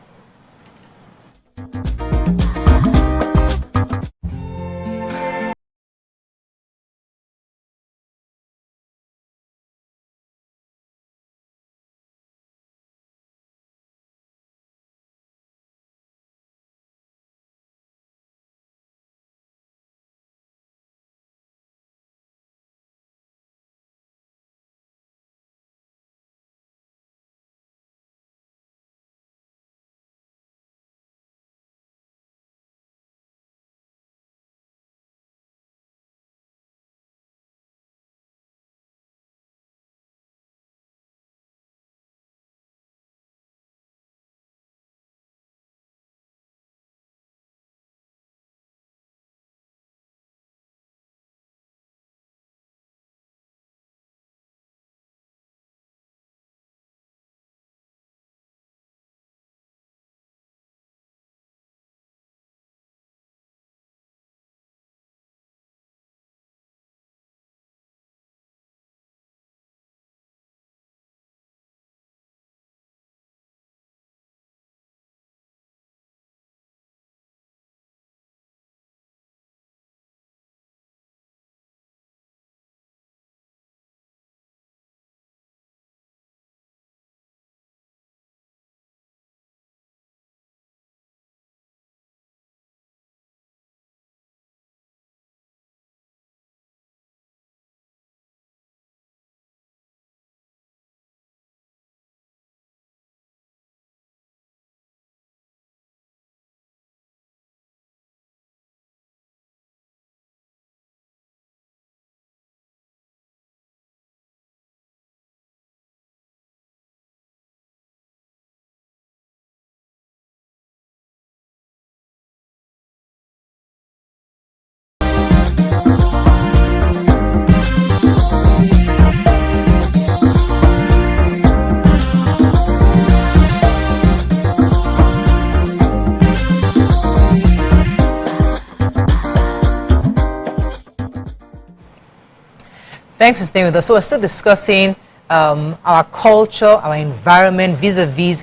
Thanks for staying with us. So we're still discussing our culture, our environment, vis-a-vis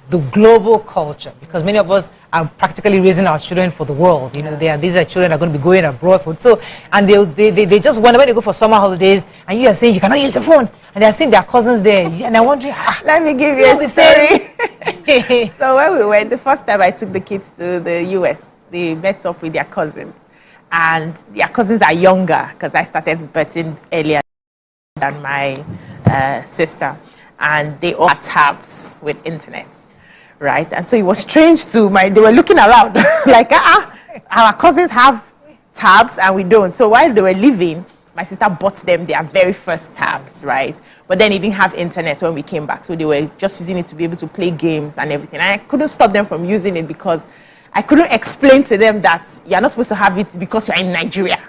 the global culture, because many of us are practically raising our children for the world. These are children that are going to be going abroad for and they just wonder when they go for summer holidays, and you are saying you cannot use your phone, and they are seeing their cousins there, and I'm wondering. Let me give you a story. So when we went, the first time I took the kids to the US, they met up with their cousins, and their cousins are younger because I started birthing earlier than my sister. And they all had tabs with internet, right? And so it was strange they were looking around like, our cousins have tabs and we don't. So while they were leaving, my sister bought them their very first tabs, right? But then it didn't have internet when we came back. So they were just using it to be able to play games and everything. And I couldn't stop them from using it because I couldn't explain to them that you're not supposed to have it because you're in Nigeria.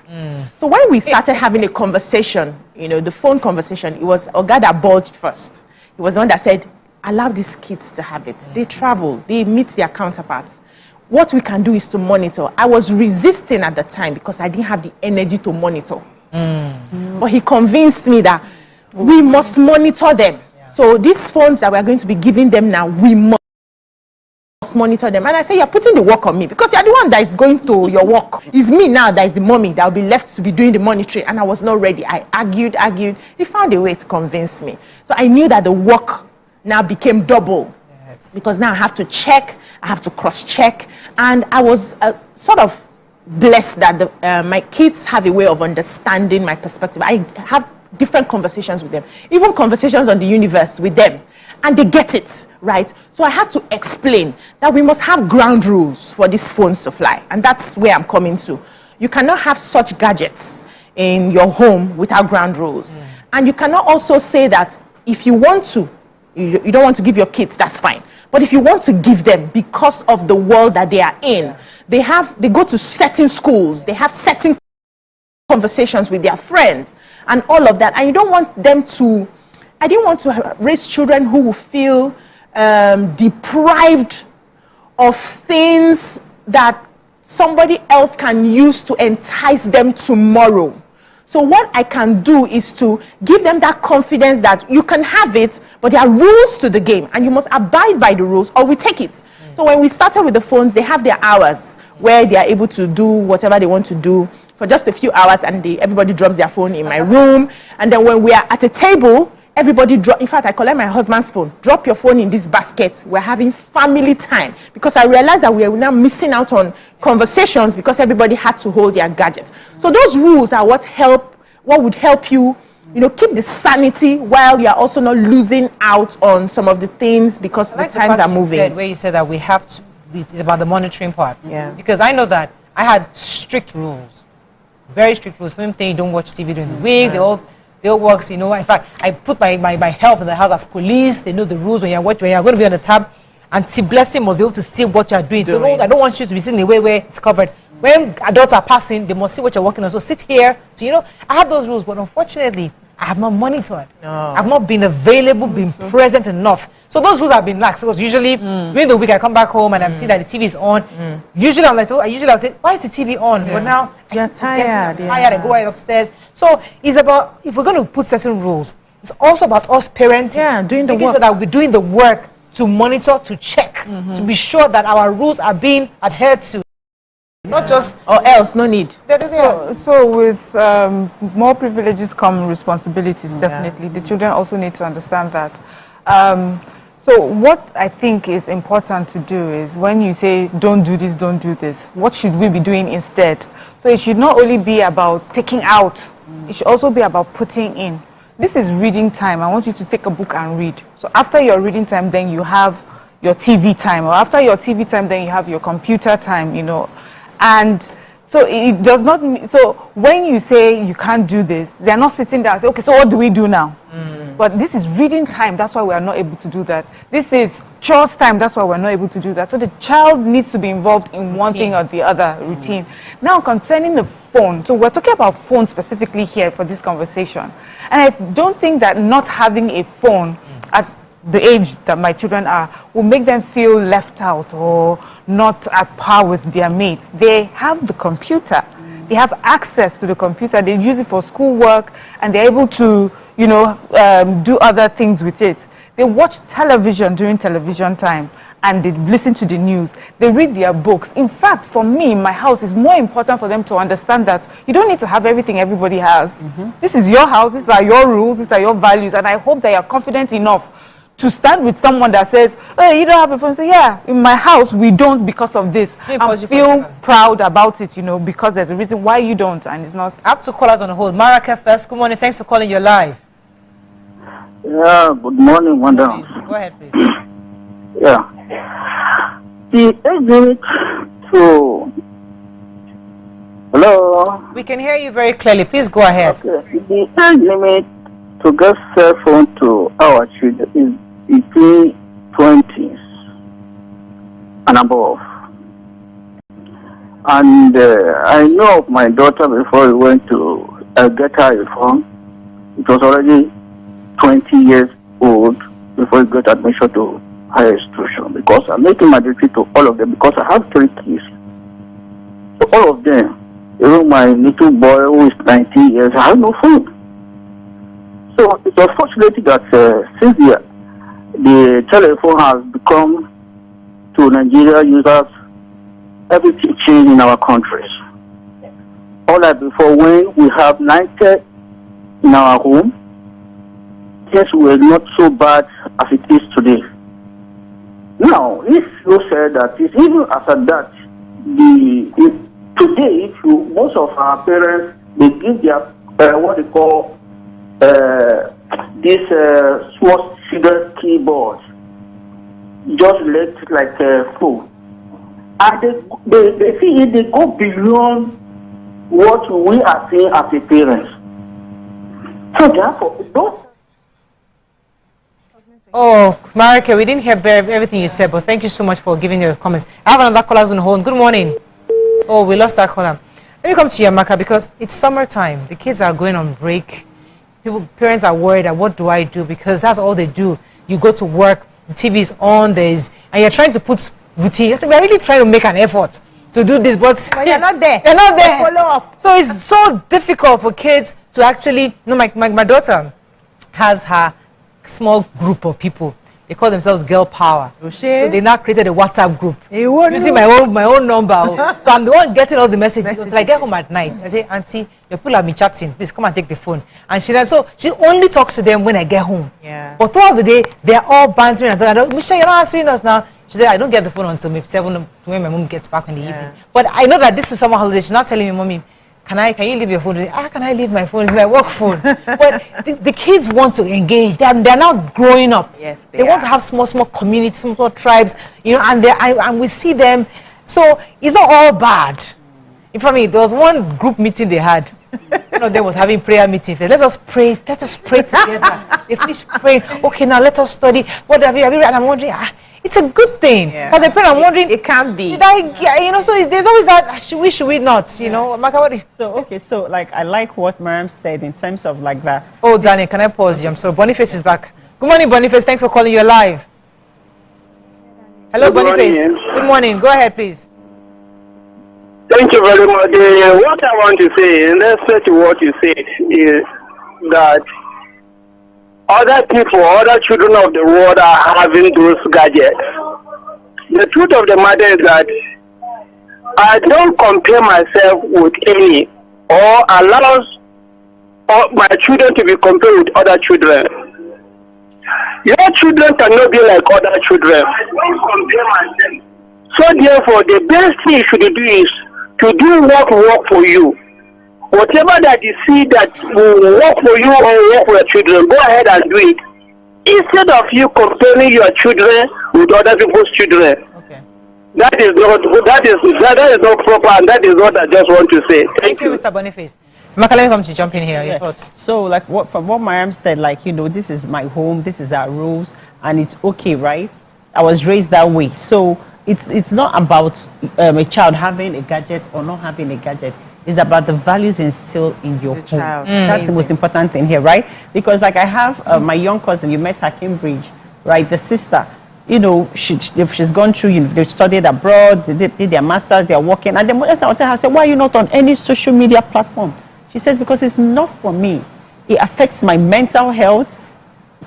So when we started having a conversation, the phone conversation, it was Oga that bulged first. He was the one that said, allow these kids to have it. They travel, they meet their counterparts. What we can do is to monitor. I was resisting at the time because I didn't have the energy to monitor. But he convinced me that we must monitor them. So these phones that we're going to be giving them now, we must monitor them. And I say, you're putting the work on me because you're the one that is going to your work. It's me now that is the mommy that will be left to be doing the monitoring, and I was not ready. I argued. He found a way to convince me. So I knew that the work now became double because now I have to check, I have to cross-check, and I was sort of blessed that my kids have a way of understanding my perspective. I have different conversations with them, even conversations on the universe with them, and they get it. Right? So I had to explain that we must have ground rules for these phones to fly. And that's where I'm coming to. You cannot have such gadgets in your home without ground rules. And you cannot also say that if you want to, you don't want to give your kids, that's fine. But if you want to give them, because of the world that they are in, they go to certain schools, they have certain conversations with their friends and all of that. And you don't want them to, I didn't want to raise children who will feel deprived of things that somebody else can use to entice them tomorrow. So what I can do is to give them that confidence that you can have it, but there are rules to the game and you must abide by the rules or we take it. So when we started with the phones, they have their hours where they are able to do whatever they want to do for just a few hours, and everybody drops their phone in my room. And then when we are at a table, everybody in fact, I collect my husband's phone, drop your phone in this basket. We're having family time, because I realized that we are now missing out on conversations because everybody had to hold their gadget. So those rules are what would help you, keep the sanity while you are also not losing out on some of the things because the times are moving. Where you said that we have to, it's about the monitoring part. Yeah. Because I know that I had strict rules, very strict rules. Same thing, you don't watch TV during the week. They all works, In fact, I put my help in the house as police. They know the rules when you're going to be on the tab. And Blessing must be able to see what you're doing. So I don't want you to be sitting in a way where it's covered. When adults are passing, they must see what you're working on. So sit here. So, I have those rules, but unfortunately, I have not monitored. No. I've not been available, been present enough. So those rules have been lax. Because usually, during the week, I come back home and I'm seeing that the TV is on. Usually, I'll say, why is the TV on? But now, you're tired. I go right upstairs. So it's about, if we're going to put certain rules, it's also about us parenting. Doing the work. Sure that we're doing the work to monitor, to check, to be sure that our rules are being adhered to. Not just, or else, no need. So with more privileges come responsibilities, definitely. The children also need to understand that. So what I think is important to do is when you say, don't do this, what should we be doing instead? So it should not only be about taking out, it should also be about putting in. This is reading time. I want you to take a book and read. So after your reading time, then you have your TV time. Or after your TV time, then you have your computer time, And so it does not mean, so when you say you can't do this, they're not sitting there and say, okay, so what do we do now? But this is reading time, that's why we are not able to do that. This is chores time, that's why we're not able to do that. So the child needs to be involved in one thing or the other, routine. Now concerning the phone, so we're talking about phone specifically here for this conversation. And I don't think that not having a phone at the age that my children are will make them feel left out or not at par with their mates. They have the computer. They have access to the computer. They use it for schoolwork and they're able to, do other things with it. They watch television during television time and they listen to the news. They read their books. In fact, for me, in my house, it's more important for them to understand that you don't need to have everything everybody has. This is your house. These are your rules. These are your values. And I hope that you're confident enough to stand with someone that says, hey, you don't have a phone. Say, yeah, in my house, we don't because of this. I feel proud about it, because there's a reason why you don't, and it's not. I have 2 callers on the hold. Maraka first. Good morning. Thanks for calling. You're live. Yeah, good morning, Wanda. Go ahead, please. Yeah. The age limit to... Hello? We can hear you very clearly. Please go ahead. Okay. The age limit to get cell phone to our children is between 20s and above. And I know of my daughter before we went to get her a phone. It was already 20 years old before we got admission to higher institution, because I'm making my duty to all of them because I have 3 kids. So all of them, even my little boy who is 19 years, I have no phone. So it was fortunate that since the telephone has become to Nigeria users, everything changed in our countries. Unlike before, when we have 90 in our home, things were not so bad as it is today. Now, if you say that, it's even after that, today, most of our parents, they give their what they call this small cigarette keyboard, just left like a phone, and they see it, they go beyond what we are seeing as a parents. So therefore, those Oh, Marika, we didn't hear everything you said, but thank you so much for giving your comments. I have another caller who's been holding. Good morning. Oh, we lost that caller. Let me come to you, Amaka, because it's summertime. The kids are going on break. Parents are worried that what do I do? Because that's all they do. You go to work, the TV is on, and you're trying to put routine. We're really trying to make an effort to do this, but you're not there. You're not there. Follow up. So it's so difficult for kids to actually, my daughter has her small group of people. They call themselves Girl Power. So they now created a WhatsApp group using my own number. So I'm the one getting all the messages. Until I get home at night, I say, Auntie, your people have been chatting. Please come and take the phone. And she only talks to them when I get home. Yeah. But throughout the day, they're all bantering and talking. Michelle, you're not answering us now. She said, I don't get the phone until maybe 7 when my mom gets back in the evening. But I know that this is summer holiday. She's not telling me, Mommy, can you leave your phone? Can I leave my phone? It's my work phone. But the kids want to engage. They're now growing up. Yes, they want to have small communities, small tribes, and we see them. So it's not all bad. In fact, there was one group meeting they had. One of them was having prayer meeting. Let us pray together. They finished praying. Okay, now let us study. What have you read? And I'm wondering, it's a good thing. As a parent, I'm wondering, it can be. Did I, so there's always that, should we not, Maka, So like, I like what Mariam said in terms of like that. Oh, Danny, can I pause you? I'm sorry. Boniface is back. Good morning, Boniface. Thanks for calling. You're live. Hello, Boniface. Good morning. Go ahead, please. Thank you very much. What I want to say, in respect to what you said, is that other people, other children of the world are having those gadgets. The truth of the matter is that I don't compare myself with any or allows my children to be compared with other children. Your children cannot be like other children. So therefore, the best thing you should do is to do what will work for you. Whatever that you see that will work for you or work for your children, go ahead and do it. Instead of you comparing your children with other people's children. Okay. That is not proper, and that is what I just want to say. Thank you, Mr. Boniface. Maka, let me come to jump in here. Your thoughts? So, like from what Mariam said, like, this is my home, this is our rules, and it's okay, right? I was raised that way. So it's not about a child having a gadget or not having a gadget. It's about the values instilled in your home. That's the most important thing here, right? Because like I have my young cousin, you met her at Cambridge, right? The sister, she's gone through, they've studied abroad, they did their masters, they're working. And then I tell her, I said, why are you not on any social media platform? She says, because it's not for me. It affects my mental health.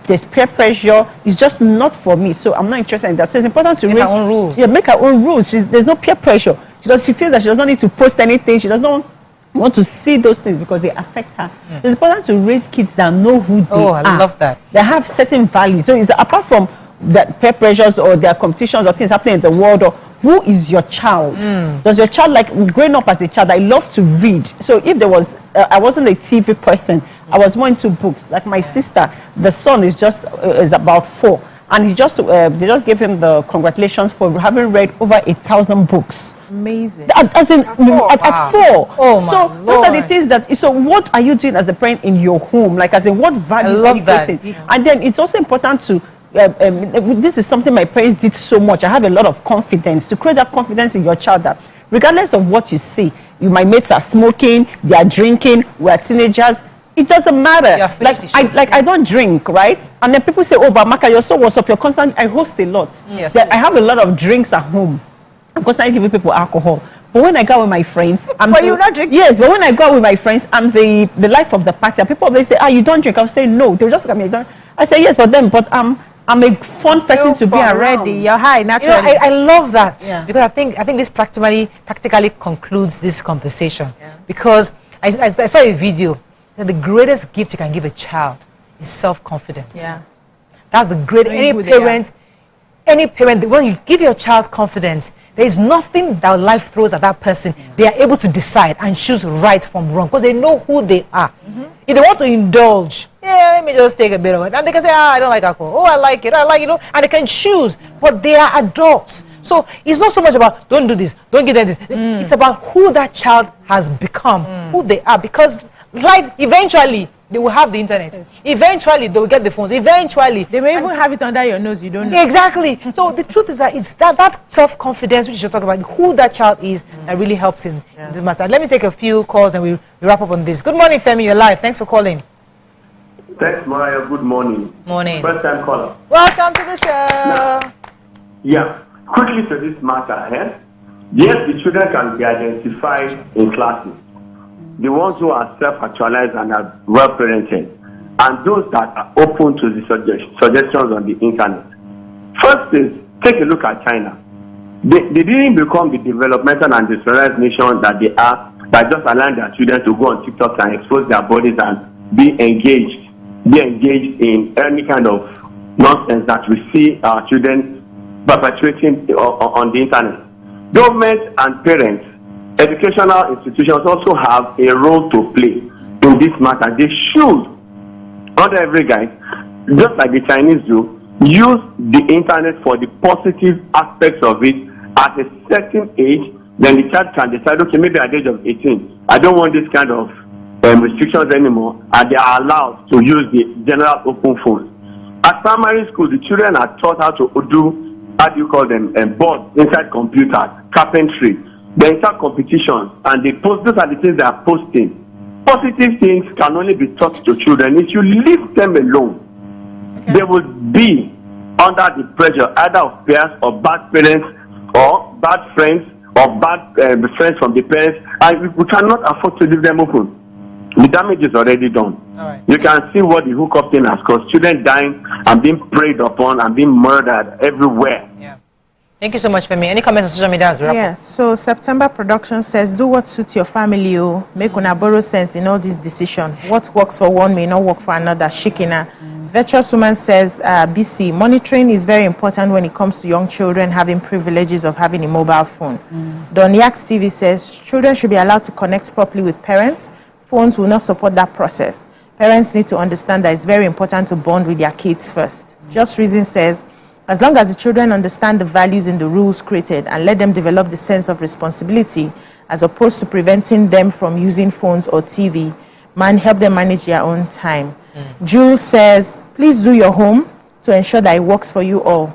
There's peer pressure. It's just not for me. So I'm not interested in that. So it's important to make her own rules. Yeah, make her own rules. There's no peer pressure. She feels that she does not need to post anything. She does not want to see those things because they affect her. Yeah. So it's important to raise kids that know who they are. I love that. They have certain values. So it's apart from that peer pressures or their competitions or things happening in the world, or who is your child? Does your child, like growing up as a child, I love to read. So if there was, I wasn't a TV person, I was more into books. Like my sister, the son is about 4. And they just gave him the congratulations for having read over 1,000 books. Amazing. As in, at 4. Oh, so those are the things that. So what are you doing as a parent in your home? Like, as in, what values are you creating? And then it's also important to. This is something my parents did so much. I have a lot of confidence to create that confidence in your child that regardless of what you see, my mates are smoking, they are drinking, we're teenagers. It doesn't matter. I don't drink, right? And then people say, oh, but Maka, you're so what's up? You're constantly, I host a lot. Yes, I have a lot of drinks at home. I'm constantly giving people alcohol. But when I go out with my friends, but you not drink? Yes, but when I go out with my friends, I'm the life of the party. And people always say, you don't drink. I'll say no. They'll just look at me. I say yes, but I'm a fun person to be around. You're high naturally. I love that because I think this practically concludes this conversation because I saw a video. The greatest gift you can give a child is self-confidence. Yeah. That's the great, any parent, when you give your child confidence, there is nothing that life throws at that person. They are able to decide and choose right from wrong because they know who they are. If they want to indulge, let me just take a bit of it. And they can say, I don't like alcohol. Oh, I like it, and they can choose. But they are adults. So it's not so much about, don't do this, don't give them this. It's about who that child has become, who they are. Because life eventually They will have the internet. Eventually, they will get the phones. Eventually. They may even have it under your nose. You don't know. Exactly. So the truth is that it's that self-confidence which you talk about, who that child is, that really helps in this matter. Let me take a few calls and we wrap up on this. Good morning, Femi. You're live. Thanks for calling. Thanks, Mariah. Good morning. Morning. First time caller. Welcome to the show. Yeah. Quickly to this matter, yes, the children can be identified in classes. The ones who are self-actualized and are well-parented, and those that are open to the suggestions on the internet. First is, take a look at China. They didn't become the developmental and industrialized nation that they are by just allowing their children to go on TikTok and expose their bodies and be engaged in any kind of nonsense that we see our children perpetrating on the internet. Government and parents, educational institutions also have a role to play in this matter. They should, under every guise, just like the Chinese do, use the internet for the positive aspects of it at a certain age. Then the child can decide, okay, maybe at the age of 18, I don't want this kind of restrictions anymore, and they are allowed to use the general open phones. At primary school, the children are taught how to do, how do you call them, boards inside computers, carpentry. They enter competitions, and they post, those are the things they are posting. Positive things can only be taught to children. If you leave them alone, they will be under the pressure either of peers or bad parents or bad friends or bad friends from the parents, and we cannot afford to leave them open. The damage is already done. You can see what the hookup thing has caused. Children dying and being preyed upon and being murdered everywhere. Thank you so much, Femi. Any comments on social media as well? Yes. So September Production says, do what suits your family. Make una borrow sense in all this decision. What works for one may not work for another. Shikina. Virtuous Woman says, BC, monitoring is very important when it comes to young children having privileges of having a mobile phone. Don Yax TV says, children should be allowed to connect properly with parents. Phones will not support that process. Parents need to understand that it's very important to bond with their kids first. Just Reason says, as long as the children understand the values in the rules created and let them develop the sense of responsibility, as opposed to preventing them from using phones or TV, help them manage their own time. Jules says, please do your home to ensure that it works for you all.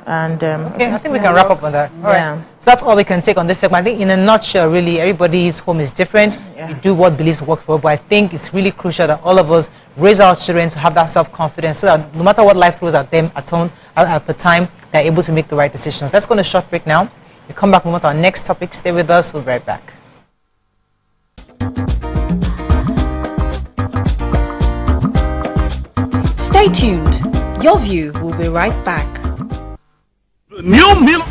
And okay, I think we can wrap up on that. All right. So that's all we can take on this segment. I think in a nutshell, really, everybody's home is different. You do what beliefs work for, but I think it's really crucial that all of us raise our children to have that self-confidence so that no matter what life throws at them at the time, they're able to make the right decisions. Let's go on a short break now. We come back, move on to our next topic. Stay with us. We'll be right back. Stay tuned. Your View will be right back. New Milo.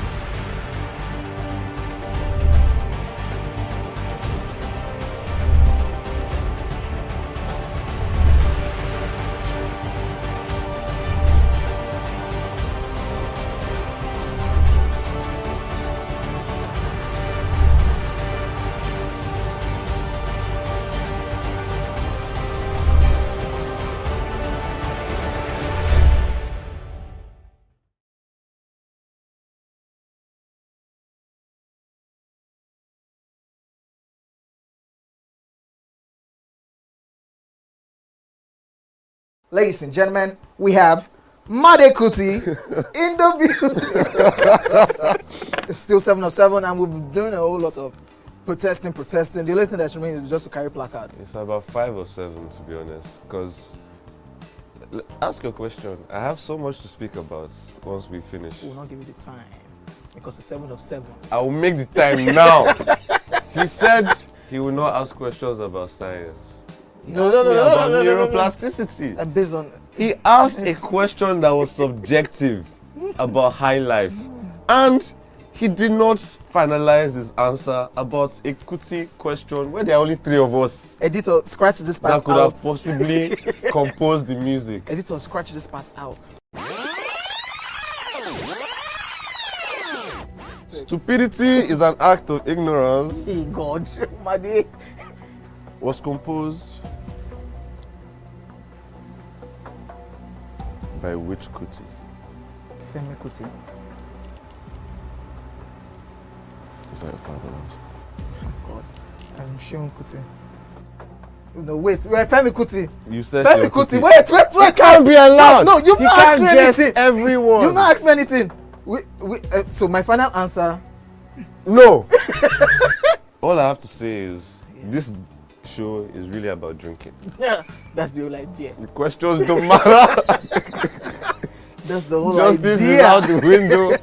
Ladies and gentlemen, we have Made Kuti in the view. It's still 7 of 7, and we've been doing a whole lot of protesting. The only thing that remains is just to carry placard. It's about 5 of 7, to be honest. Because, ask your question. I have so much to speak about once we finish. We will not give you the time because it's 7 of 7. I will make the time now. He said he will not ask questions about science. No. About neuroplasticity. And based on, he asked a question that was subjective about high life, and he did not finalize his answer about a Kuti question where there are only 3 of us. Editor, scratch this part out. That could have possibly composed the music. Editor, scratch this part out. Stupidity is an act of ignorance. Hey God, Made. Was composed by which Kuti? Femi Kuti. Is that your father? God, I'm Shion Kuti. No, wait. Femi Kuti. You said Femi Kuti. Wait. You can't be allowed. No, you've you not can't asked me guess anything. everyone. You've not asked me anything. So my final answer. No. All I have to say is this show is really about drinking. Yeah, that's the whole idea. The questions don't matter. That's the whole Justice idea. is out the window.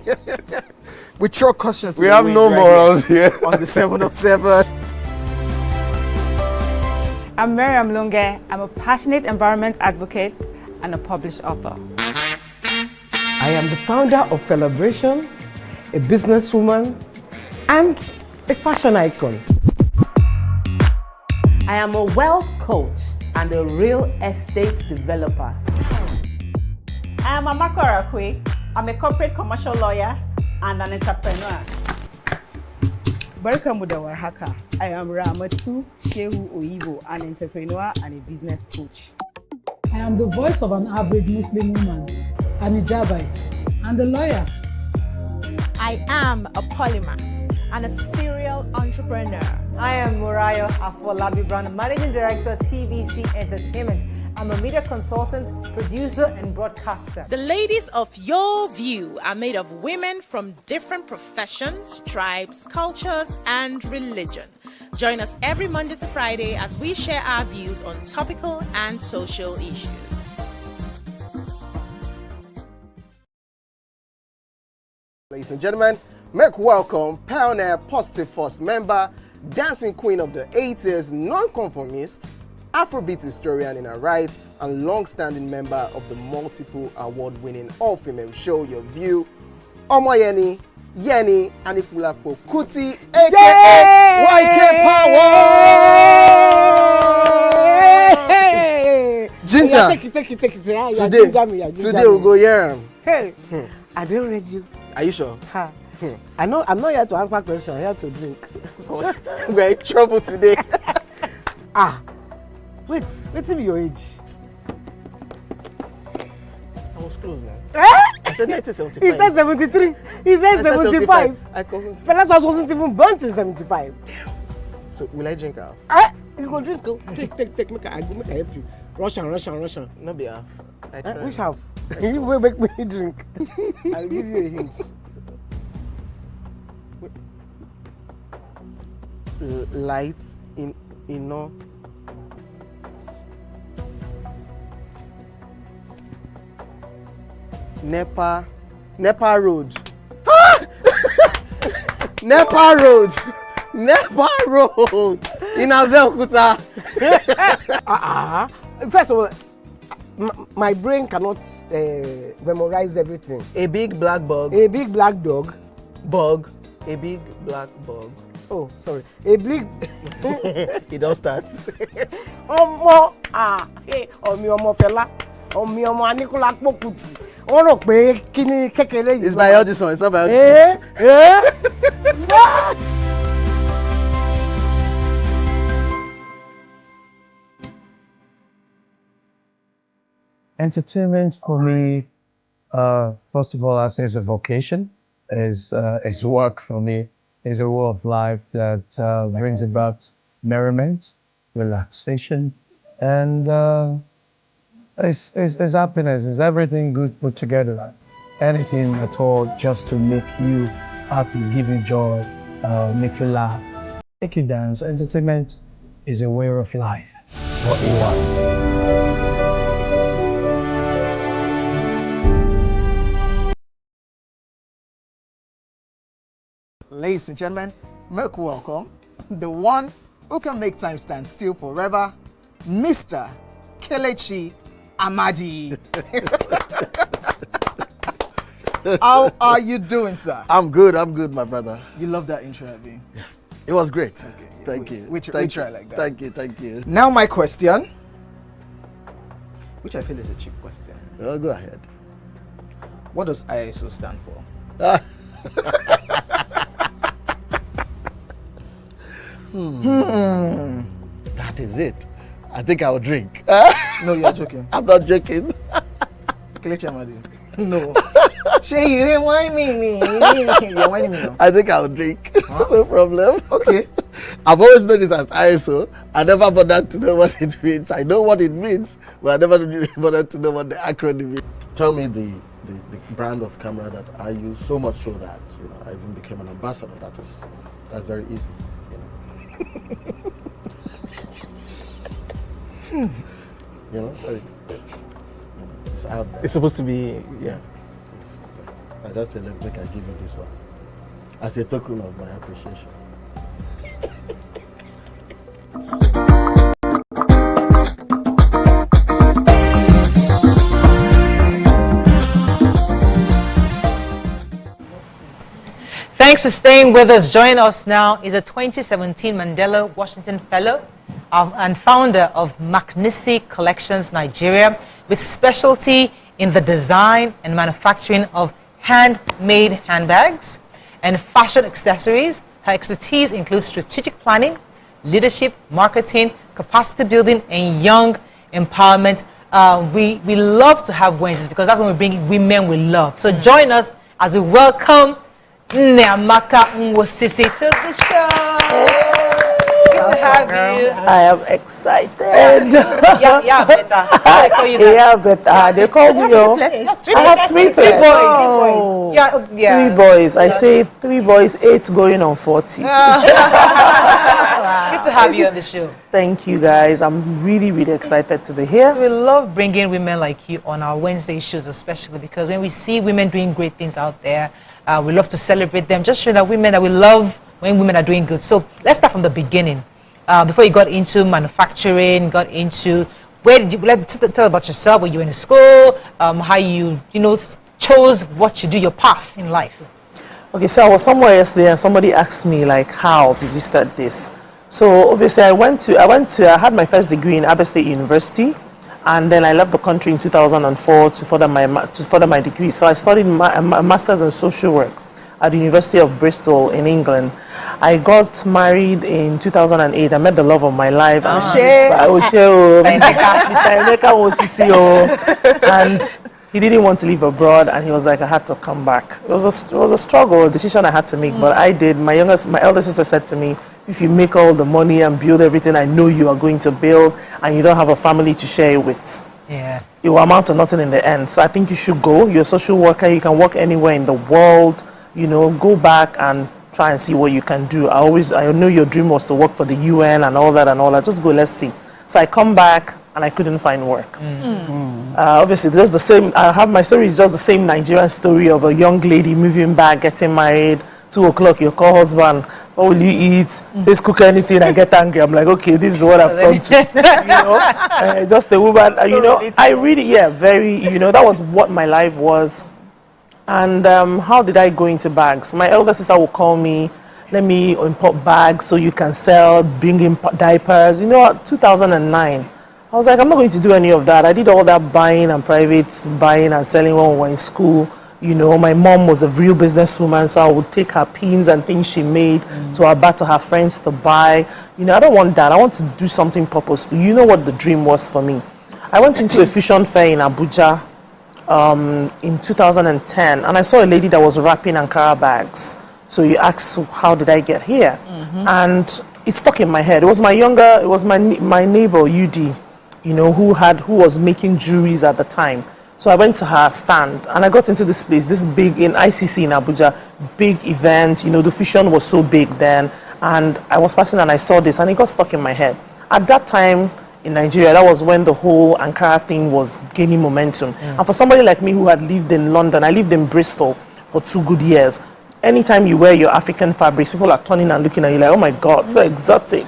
We throw caution to We the have wind no right morals here. On the 7 of 7. I'm Miriam Lunge. I'm a passionate environment advocate and a published author. I am the founder of Celebration, a businesswoman, and a fashion icon. I am a wealth coach and a real estate developer. I am Amako Arakwe. I'm a corporate commercial lawyer and an entrepreneur. Barkamu da warhaka. I am Ramatu Shehu Oyibo, an entrepreneur and a business coach. I am the voice of an average Muslim woman, an hijabite, and a lawyer. I am a polymath and a serial entrepreneur. I am Murayo Afolabi Brown, Managing Director, TVC Entertainment. I'm a media consultant, producer, and broadcaster. The ladies of Your View are made of women from different professions, tribes, cultures, and religion. Join us every Monday to Friday as we share our views on topical and social issues. Ladies and gentlemen, make welcome pioneer Positive Force member, dancing queen of the 80s, non-conformist, Afrobeat historian in her right, and long-standing member of the multiple award-winning all-female show Your View, Omoyeni Yeni Anikulapo Kuti, aka YK Power. Ginger. Take it. Today we'll go here. Hey, I don't read you. Are you sure? I'm not here to answer questions. I'm here to drink. We're in trouble today. Wait till your age. I was close now. I said 1975. He said 73. He said 75. Fellas wasn't even born till 75. So will I drink half? You go drink. Take. Make I help you. Russian. No be half. Which half? You will make me drink. I'll give you a hint. Lights in no. Nepa Road. Nepa Road in Abeokuta. First of all, my brain cannot memorize everything. A big black bug. A big black dog. Bug. A big black bug. Oh, sorry. A big. It don't start. Ọmọ fẹlá. Ọmọ Anikulapo Kuti. Wọ́n rò pé kí ni kékeré yìí. It's by Audison. It's not by Audison. Entertainment for me, first of all, I say it's a vocation. It's work for me. It's a way of life that brings about merriment, relaxation, and it's happiness. It's everything good put together. Anything at all just to make you happy, give you joy, make you laugh, make you dance. Entertainment is a way of life. What you want. Ladies and gentlemen, make welcome the one who can make time stand still forever, Mr. Kelechi Amadi. How are you doing, sir? I'm good, my brother. You love that intro, Abi? It was great. Okay. Thank you. We try like that. Thank you. Now my question, which I feel is a cheap question. Oh, go ahead. What does ISO stand for? That is it. I think I'll drink. No, you're joking. I'm not joking. Kelechi Amadi. No. Shay, you didn't whine me. You're whining me now. I think I'll drink. No problem. Okay. I've always known this as ISO. I never bothered to know what it means. I know what it means, but I never bothered to know what the acronym means. Tell me the brand of camera that I use, so much so that I even became an ambassador. That's very easy. It's out there. It's supposed to be, yeah. I just said, look, I give you this one as a token of my appreciation. Thanks for staying with us. Join us now is a 2017 Mandela Washington Fellow and founder of McNissy Collections Nigeria, with specialty in the design and manufacturing of handmade handbags and fashion accessories. Her expertise includes strategic planning, leadership, marketing, capacity building, and young empowerment. We love to have Wednesdays because that's when we bring women we love. So join us as we welcome Nneamaka Nwosisi to the show. Good to have you. I am excited. Yeah, better. They call you that. Yeah, better. They call me. I have three boys. Yeah. 3 boys. I say 3 boys, 8 going on 40. Good to have you on the show. Thank you, guys. I'm really, really excited to be here. So we love bringing women like you on our Wednesday shows, especially because when we see women doing great things out there, we love to celebrate them. Just showing that women that we love when women are doing good. So let's start from the beginning. Before you got into manufacturing, got into where did you tell about yourself? Were you in school? How you chose what you do, your path in life? Okay, so I was somewhere yesterday and somebody asked me like, how did you start this? So obviously I had my first degree in Abbey State University, and then I left the country in 2004 to further my degree. So I studied my master's in social work at the University of Bristol in England. I got married in 2008. I met the love of my life. Mr. Emeka Nwosisi, and he didn't want to leave abroad, and he was like, I had to come back. It was a struggle, a decision I had to make, but I did. My elder sister said to me, if you make all the money and build everything I know you are going to build, and you don't have a family to share it with, it will amount to nothing in the end. So I think you should go. You're a social worker. You can work anywhere in the world. Go back and try and see what you can do. I know your dream was to work for the UN and all that. Just go, let's see. So I come back and I couldn't find work. Obviously, there's the same. My story is just the same Nigerian story of a young lady moving back, getting married. 2 o'clock, you call husband, what will you eat? Says cook anything, I get angry. I'm like, okay, this is what I've come to. Just a woman, I really, that was what my life was. And how did I go into bags? My elder sister would call me, let me import bags so you can sell, bring in diapers. 2009. I was like, I'm not going to do any of that. I did all that buying and private buying and selling when we were in school. My mom was a real businesswoman, so I would take her pins and things she made to her bar to her friends to buy. I don't want that. I want to do something purposeful. You know what the dream was for me. I went into a fusion fair in Abuja in 2010, and I saw a lady that was wrapping Ankara bags. So you asked, how did I get here? And it stuck in my head. It was my neighbor, UD, who was making jewelries at the time. So I went to her stand and I got into this place, this big, in ICC in Abuja, big event. The fusion was so big then. And I was passing and I saw this and it got stuck in my head. At that time in Nigeria, that was when the whole Ankara thing was gaining momentum. And for somebody like me who had lived in London, I lived in Bristol for 2 good years. Anytime you wear your African fabrics, people are turning and looking at you like, oh my God, so exotic.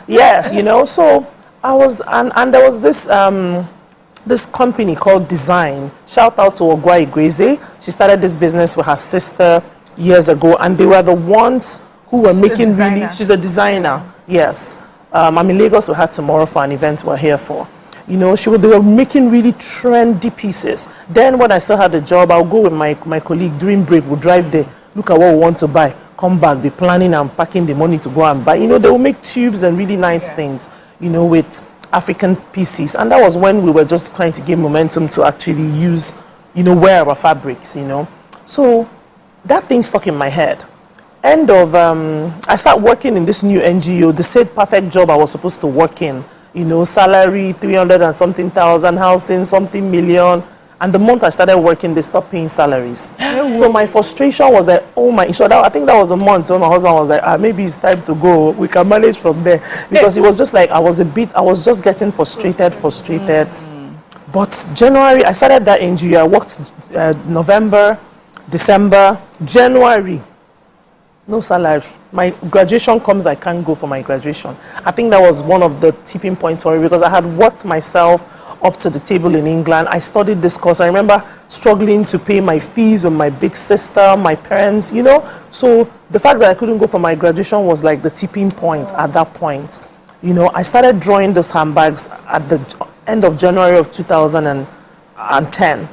Yes, so I was, and there was this company called Design. Shout out to Ogwa Igweze. She started this business with her sister years ago, and they were the ones who were making she's a designer, yes. I'm in Lagos with her tomorrow for an event we're here for. They were making really trendy pieces. Then when I still had a job, I'll go with my colleague during break, we'll drive there, look at what we want to buy, come back, be planning and packing the money to go and buy. They will make tubes and really nice things, with African pieces. And that was when we were just trying to gain momentum to actually wear our fabrics, So that thing stuck in my head. end of, I started working in this new NGO, the said perfect job I was supposed to work in. You know, salary, 300 and something thousand, housing, something million. And the month I started working, they stopped paying salaries. So my frustration was that, oh my, so that, I think that was a month when my husband was like, maybe it's time to go. We can manage from there. Because it was just like, I was just getting frustrated. But January, I started that NGO. I worked November, December, January. No salary. My graduation comes, I can't go for my graduation. I think that was one of the tipping points for me because I had worked myself up to the table in England. I studied this course. I remember struggling to pay my fees with my big sister, my parents, you know. So the fact that I couldn't go for my graduation was like the tipping point at that point. You know, I started drawing those handbags at the end of January of 2010.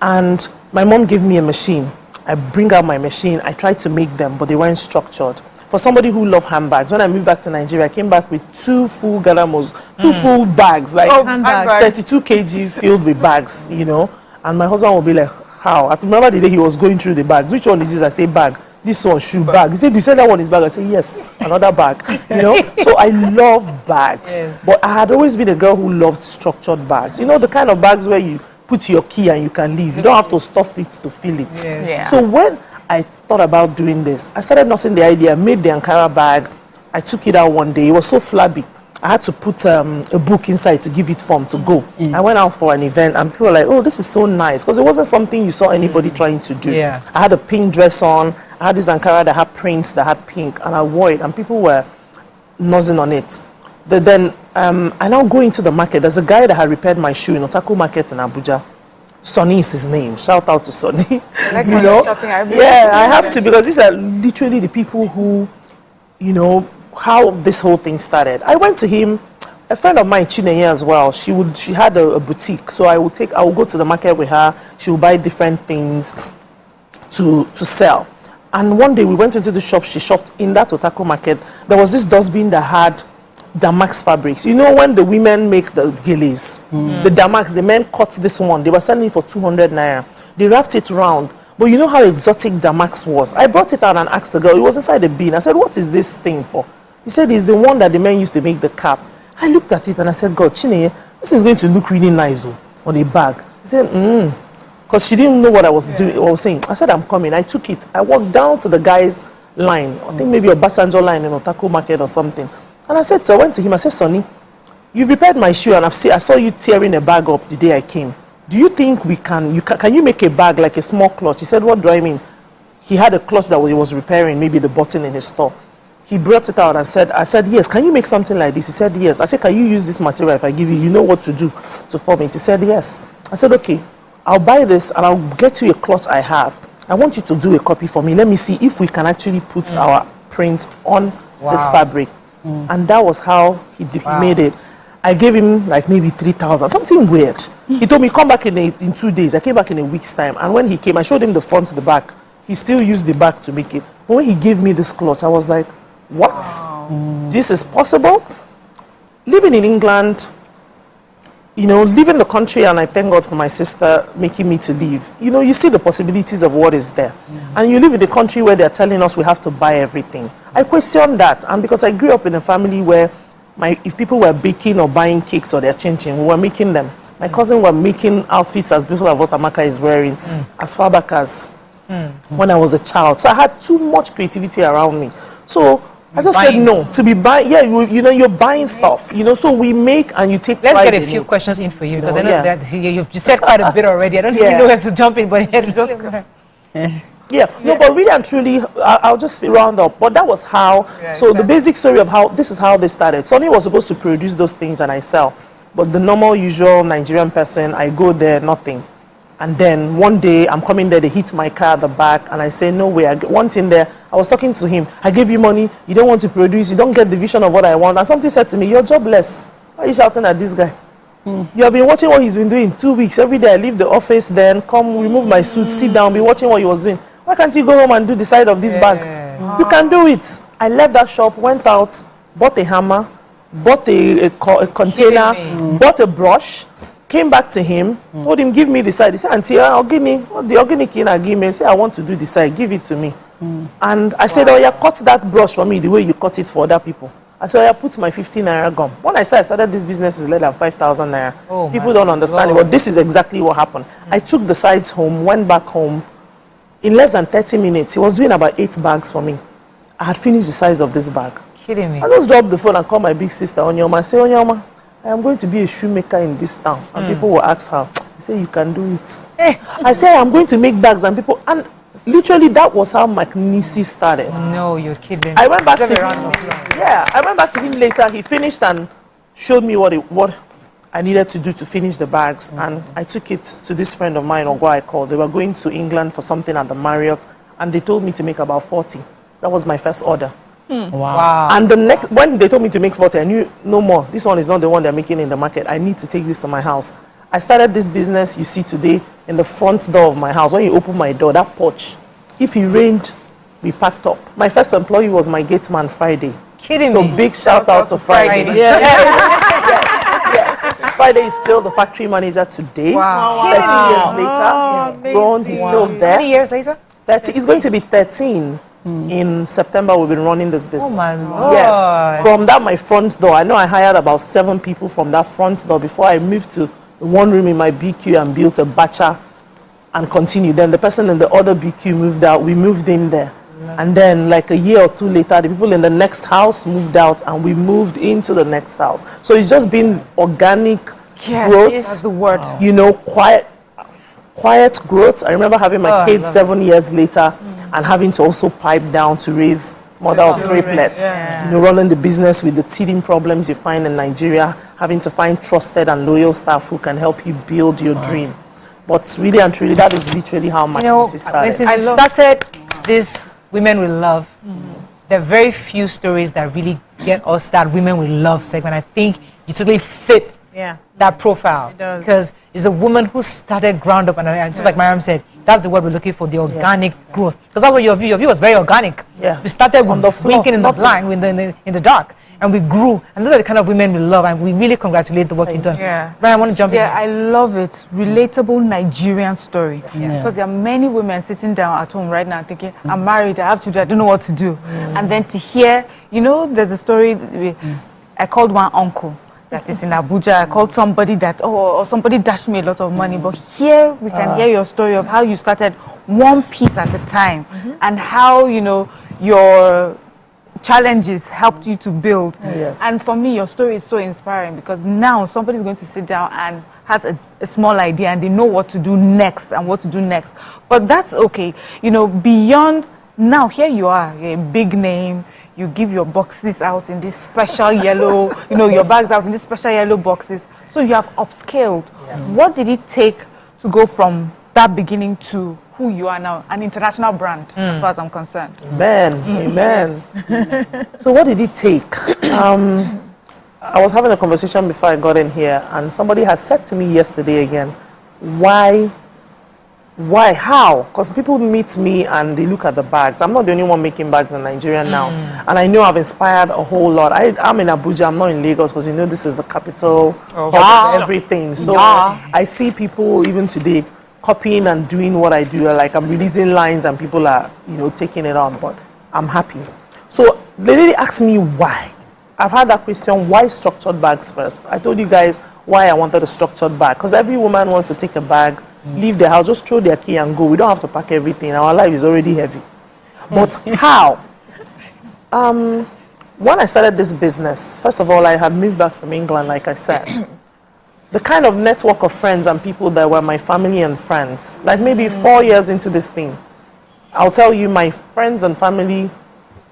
And my mom gave me a machine. I bring out my machine. I tried to make them, but they weren't structured. For somebody who loved handbags, when I moved back to Nigeria, I came back with 2 full Galamos, 2 full bags, like 32 kg filled with bags, you know. And my husband would be like, how? I remember the day he was going through the bags. Which one is this? I say bag. This one, shoe bag. He said, you said that one is bag? I say, yes, another bag, you know. So I love bags. Yes. But I had always been a girl who loved structured bags. You know, the kind of bags where you put your key and you can leave. You don't have to stuff it to fill it. Yeah. Yeah. So when I thought about doing this, I started nursing the idea, made the Ankara bag. I took it out one day. It was so flabby. I had to put a book inside to give it form to go. I went out for an event and people were like, oh, this is so nice. Because it wasn't something you saw anybody trying to do. Yeah. I had a pink dress on. I had this Ankara that had prints, that had pink. And I wore it and people were nozzing on it. But then I now go into the market. There's a guy that had repaired my shoe in Otaku Market in Abuja. Sonny is his name. Shout out to Sonny. Like you know? Yeah, I have to because these are literally the people who, you know, how this whole thing started. I went to him. A friend of mine, Chineye as well. She had a boutique, so I would go to the market with her. She would buy different things to sell. And one day we went into the shop. She shopped in that Otaku Market. There was this dustbin that had Damax fabrics. You know when the women make the gillies, the Damax, the men cut this one. They were selling it for 200 naira. They wrapped it round. But you know how exotic Damax was. I brought it out and asked the girl. It was inside the bin. I said, what is this thing for? He said, it's the one that the men used to make the cap. I looked at it and I said, God, Chineye, this is going to look really nice on a bag. He said, because she didn't know what I was doing. I was saying. I said, I'm coming. I took it. I walked down to the guy's line. I think maybe a Basanjo line in Otaku Market or something. And I said, so I went to him, I said, Sonny, you've repaired my shoe and I saw you tearing a bag up the day I came. Do you think can you make a bag like a small clutch? He said, what do I mean? He had a clutch that he was repairing, maybe the button in his store. He brought it out and I said, yes, can you make something like this? He said, yes. I said, can you use this material if I give you? You know what to do to form it? He said, yes. I said, okay, I'll buy this and I'll get you a clutch I have. I want you to do a copy for me. Let me see if we can actually put our print on this fabric. And that was how he made it. I gave him like maybe 3,000, something weird. He told me, come back in 2 days. I came back in a week's time. And when he came, I showed him the front to the back. He still used the back to make it. But when he gave me this clutch, I was like, what? This is possible? Living in England, you know, leaving the country, and I thank God for my sister making me to leave. You know, you see the possibilities of what is there. And you live in a country where they're telling us we have to buy everything. I question that. And because I grew up in a family where if people were baking or buying cakes or they're changing, we were making them. My cousin were making outfits as beautiful as what Amaka is wearing as far back as when I was a child. So I had too much creativity around me. So I just said no to be buying. Yeah, you know, you're buying stuff. You know, so we make and you take. Let's get a few questions in for you because I know that you said quite a bit already. I don't even know where to jump in, but no, but really and truly, I'll just round up. But that was how. So the basic story of how this is how they started. Sonny was supposed to produce those things and I sell, but the normal, usual Nigerian person, I go there, nothing. And then one day I'm coming there, they hit my car at the back and I say, no way, I want in there. I was talking to him. I gave you money, you don't want to produce, you don't get the vision of what I want. And something said to me, you're jobless. Why are you shouting at this guy? You have been watching what he's been doing 2 weeks. Every day I leave the office, then come remove my suit, sit down, be watching what he was doing. Why can't you go home and do the side of this bag? You can do it. I left that shop, went out, bought a hammer, bought a container, bought a brush, came back to him, told him, give me the side. He said, Auntie, the organic give me. Say, I want to do the side, give it to me. And I said, oh yeah, cut that brush for me the way you cut it for other people. I said, oh yeah, put my 15 naira gum. When I said I started this business with less than 5,000 naira, people don't understand it, but this is exactly what happened. I took the sides home, went back home. In less than 30 minutes, he was doing about 8 bags for me. I had finished the size of this bag. Kidding me. I just dropped the phone and called my big sister, Onyoma. I say, Onyoma, I am going to be a shoemaker in this town. And people will ask her, say, you can do it. I say, I'm going to make bags, and people, and literally that was how McNeese started. No, you're kidding. I went back to him. Yeah, I went back to him later. He finished and showed me what I needed to do to finish the bags. And I took it to this friend of mine, Ogwa I called. They were going to England for something at the Marriott, and they told me to make about 40. That was my first order. Wow. And the next, when they told me to make 40, I knew no more. This one is not the one they're making in the market. I need to take this to my house. I started this business you see today in the front door of my house. When you open my door, that porch, if it rained, we packed up. My first employee was my gate man Friday. Kidding me. me. So big shout out to Friday. Yes. Friday is still the factory manager today. Wow. 13 years later, he's grown, he's still there. How many years later? 30, it's going to be 13. In September, we've been running this business. Oh my Lord. Yes. From that, my front door, I know I hired about 7 people from that front door before I moved to one room in my BQ and built a bacha and continued. Then the person in the other BQ moved out. We moved in there. And then like a year or two later, the people in the next house moved out and we moved into the next house. So it's just been organic growth. That's the word. You know, quiet growth. I remember having my kids 7 years later and having to also pipe down to raise mother of triplets. You know, running the business with the teething problems you find in Nigeria, having to find trusted and loyal staff who can help you build your dream. But really and truly, that is literally how my business started. When we started this Women Will Love, there are very few stories that really get us that Women Will Love segment. I think you totally fit that profile. Because it's a woman who started ground up, and just like Mariam said, that's the word we're looking for, the organic growth. Because that's what your view was very organic. We started with the winking in the blind, in the dark, and we grew. And those are the kind of women we love, and we really congratulate the work you've done. Brian, I want to jump in. Yeah, I love it. Relatable Nigerian story. Because there are many women sitting down at home right now thinking, I'm married, I have children, I don't know what to do. And then to hear, you know, there's a story, I called one uncle that is in Abuja. I called somebody that, or somebody dashed me a lot of money. But here we can hear your story of how you started one piece at a time and how, you know, your challenges helped you to build. And for me, your story is so inspiring because now somebody's going to sit down and has a small idea and they know what to do next and what to do next. But that's okay. You know, beyond now, here you are, you're a big name. You give your boxes out in this special yellow, you know, your bags out in these special yellow boxes. So you have upscaled. What did it take to go from that beginning to who you are now, an international brand, as far as I'm concerned? Amen. Amen. So what did it take? I was having a conversation before I got in here, and somebody had said to me yesterday again, why, how? Because people meet me and they look at the bags. I'm not the only one making bags in Nigeria now. And I know I've inspired a whole lot. I'm in Abuja, I'm not in Lagos, because you know this is the capital of everything. So I see people even today copying and doing what I do. Like I'm releasing lines and people are, you know, taking it on, but I'm happy. So the lady asked me why. I've had that question, why structured bags first? I told you guys why I wanted a structured bag. Because every woman wants to take a bag, leave the house, just throw their key and go. We don't have to pack everything. Our life is already heavy. But how? When I started this business, first of all, I had moved back from England, like I said. The kind of network of friends and people that were my family and friends, like maybe 4 years into this thing, I'll tell you, my friends and family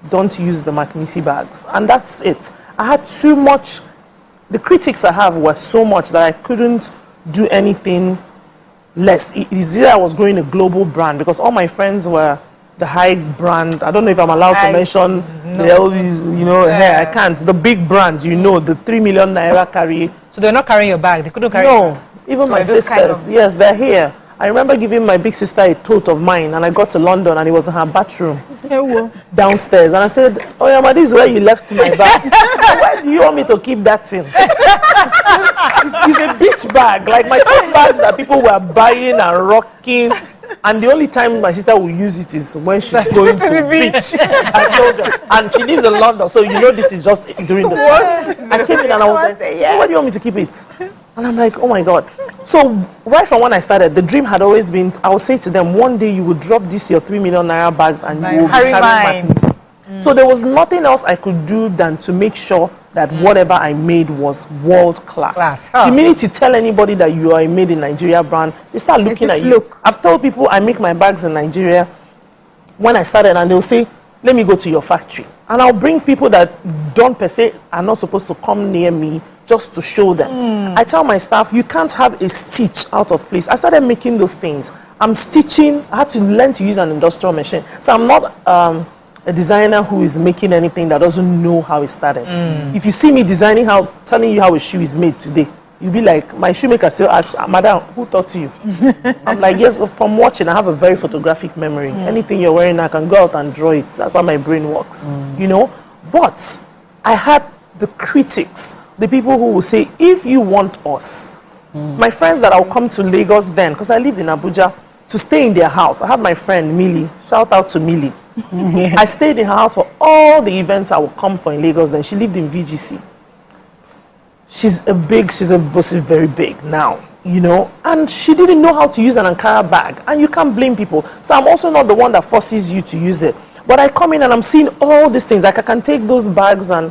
don't use the McNeese bags. And that's it. I had too much, the critics I have were so much that I couldn't do anything less. It is either I was growing a global brand because all my friends were the high brand. I don't know if I'm allowed to mention the always, you know, I can't. The big brands, you know, the 3 million naira carry. So they're not carrying your bag? They couldn't carry No, even my sisters, yes, they're here. I remember giving my big sister a tote of mine and I got to London and it was in her bathroom downstairs. And I said, oh yeah, ma, this is where you left my bag. Why do you want me to keep that thing? It's a beach bag. Like my tote bags that people were buying and rocking. And the only time my sister will use it is when she's going to the beach. Her children. And she lives in London, so you know this is just during the summer. I came in and I was like, so where do you want me to keep it? And I'm like, oh my God. So right from when I started, the dream had always been, I would say to them, one day you will drop this your 3 million naira bags and you will be carrying my piece. So there was nothing else I could do than to make sure that whatever I made was world class. The minute you tell anybody that you are a made in Nigeria brand, they start looking at you. I've told people I make my bags in Nigeria when I started, and they'll say, let me go to your factory. And I'll bring people that don't per se are not supposed to come near me just to show them. I tell my staff, you can't have a stitch out of place. I started making those things. I'm stitching. I had to learn to use an industrial machine. So I'm not a designer who is making anything that doesn't know how it started. If you see me designing telling you how a shoe is made today, you'll be like, my shoemaker still asks, madam, who taught you? I'm like, yes, from watching, I have a very photographic memory. Anything you're wearing, I can go out and draw it. That's how my brain works, you know? But I had the critics, the people who will say, if you want us, my friends that I'll come to Lagos then, because I lived in Abuja, to stay in their house. I had my friend, Millie, shout out to Millie. I stayed in her house for all the events I would come for in Lagos then. She lived in VGC. She's very big now, you know, and she didn't know how to use an Ankara bag, and you can't blame people. So I'm also not the one that forces you to use it. But I come in and I'm seeing all these things, like I can take those bags and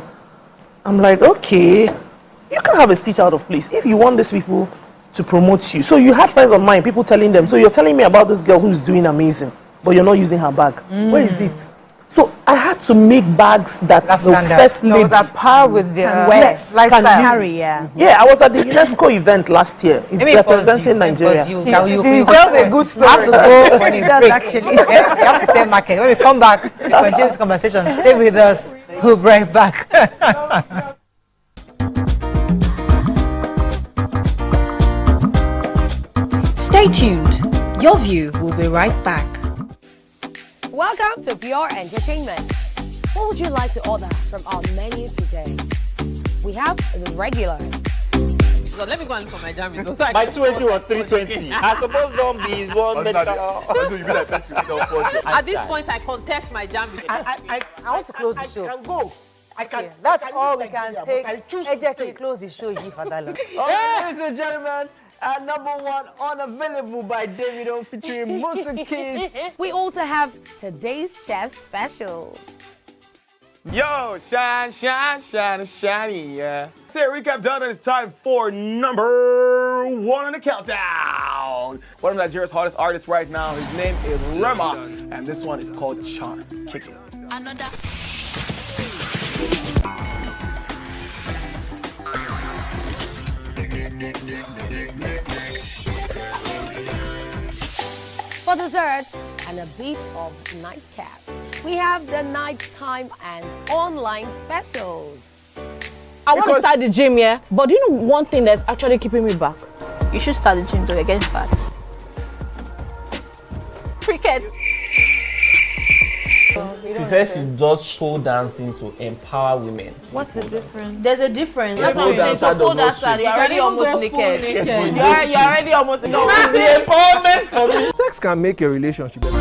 I'm like, okay, you can have a stitch out of place if you want these people to promote you. So you had friends of mine, people telling them, so you're telling me about this girl who's doing amazing, but you're not using her bag. Where is it? So I had to make bags that the first lady was at par with their lifestyle. Yeah, I was at the UNESCO event last year representing Nigeria. You tell a good story. You have to go when you break. Actually. You have to stay market. When we come back, we continue this conversation. Stay with us. We'll be right back. Stay tuned. Your view will be right back. Welcome to Pure Entertainment. What would you like to order from our menu today? We have the regular. So let me go and look for my jam results. My 220 was 320. I suppose don't be one medical. At this point, I contest my jam results. I want to close the show. I can go. I can. That's all we can take. Ejeki, close the show. Ladies and gentlemen, number one, Unavailable by Davido featuring Musa Keys. We also have today's chef special. Yo, shine, yeah. Say recap done, and it's time for number one on the countdown. One of Nigeria's hottest artists right now, his name is Rema, and this one is called Charm. Check it out. For dessert and a bit of nightcap, we have the nighttime and online specials. I want to start the gym, yeah? But do you know one thing that's actually keeping me back? You should start the gym to get getting fat. Cricket. She says she does pole dancing to empower women. What's the difference? There's a difference. That's what I'm saying. So pole dancer, you're already almost naked. You're already almost naked. No, it's the empowerment for me. Sex can make your relationship better.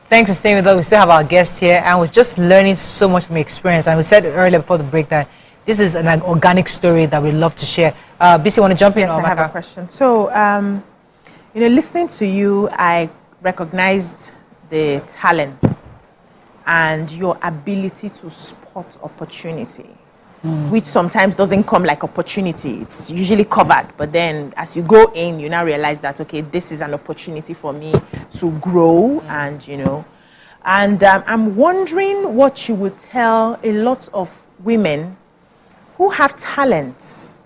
Thanks for staying with us. We still have our guest here, and we're just learning so much from experience. And we said earlier before the break that this is an organic story that we love to share. BC, want to jump in? Yes, I have a question. So, listening to you, I recognized the talent and your ability to spot opportunity, which sometimes doesn't come like opportunity. It's usually covered, but then as you go in, you now realize that, okay, this is an opportunity for me to grow, and I'm wondering what you would tell a lot of women who have talents,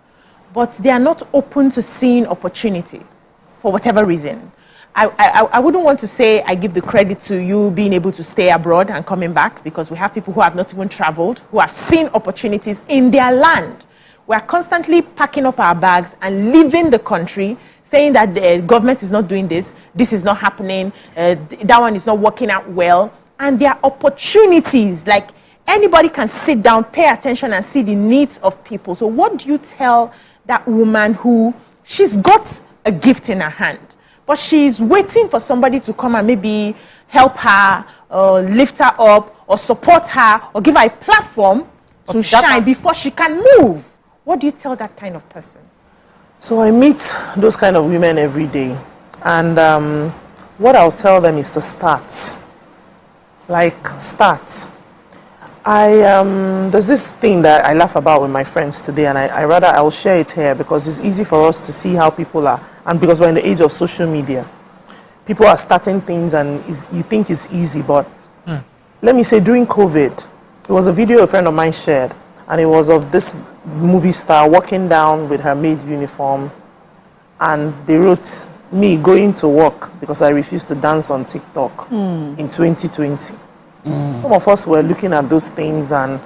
but they are not open to seeing opportunities for whatever reason. I wouldn't want to say I give the credit to you being able to stay abroad and coming back, because we have people who have not even traveled, who have seen opportunities in their land. We are constantly packing up our bags and leaving the country, saying that the government is not doing this, this is not happening, that one is not working out well. and there are opportunities. Like anybody can sit down, pay attention, and see the needs of people. So what do you tell that woman who she's got a gift in her hand, but she's waiting for somebody to come and maybe help her, or lift her up, or support her, or give her a platform to shine before she can move? What do you tell that kind of person? So I meet those kind of women every day, and what I'll tell them is to start. Like, start. There's this thing that I laugh about with my friends today, and I will share it here because it's easy for us to see how people are, and because we're in the age of social media. People are starting things and you think it's easy, but let me say, during COVID, there was a video a friend of mine shared, and it was of this movie star walking down with her maid uniform, and they wrote, "Me going to work because I refused to dance on TikTok in 2020." Some of us were looking at those things and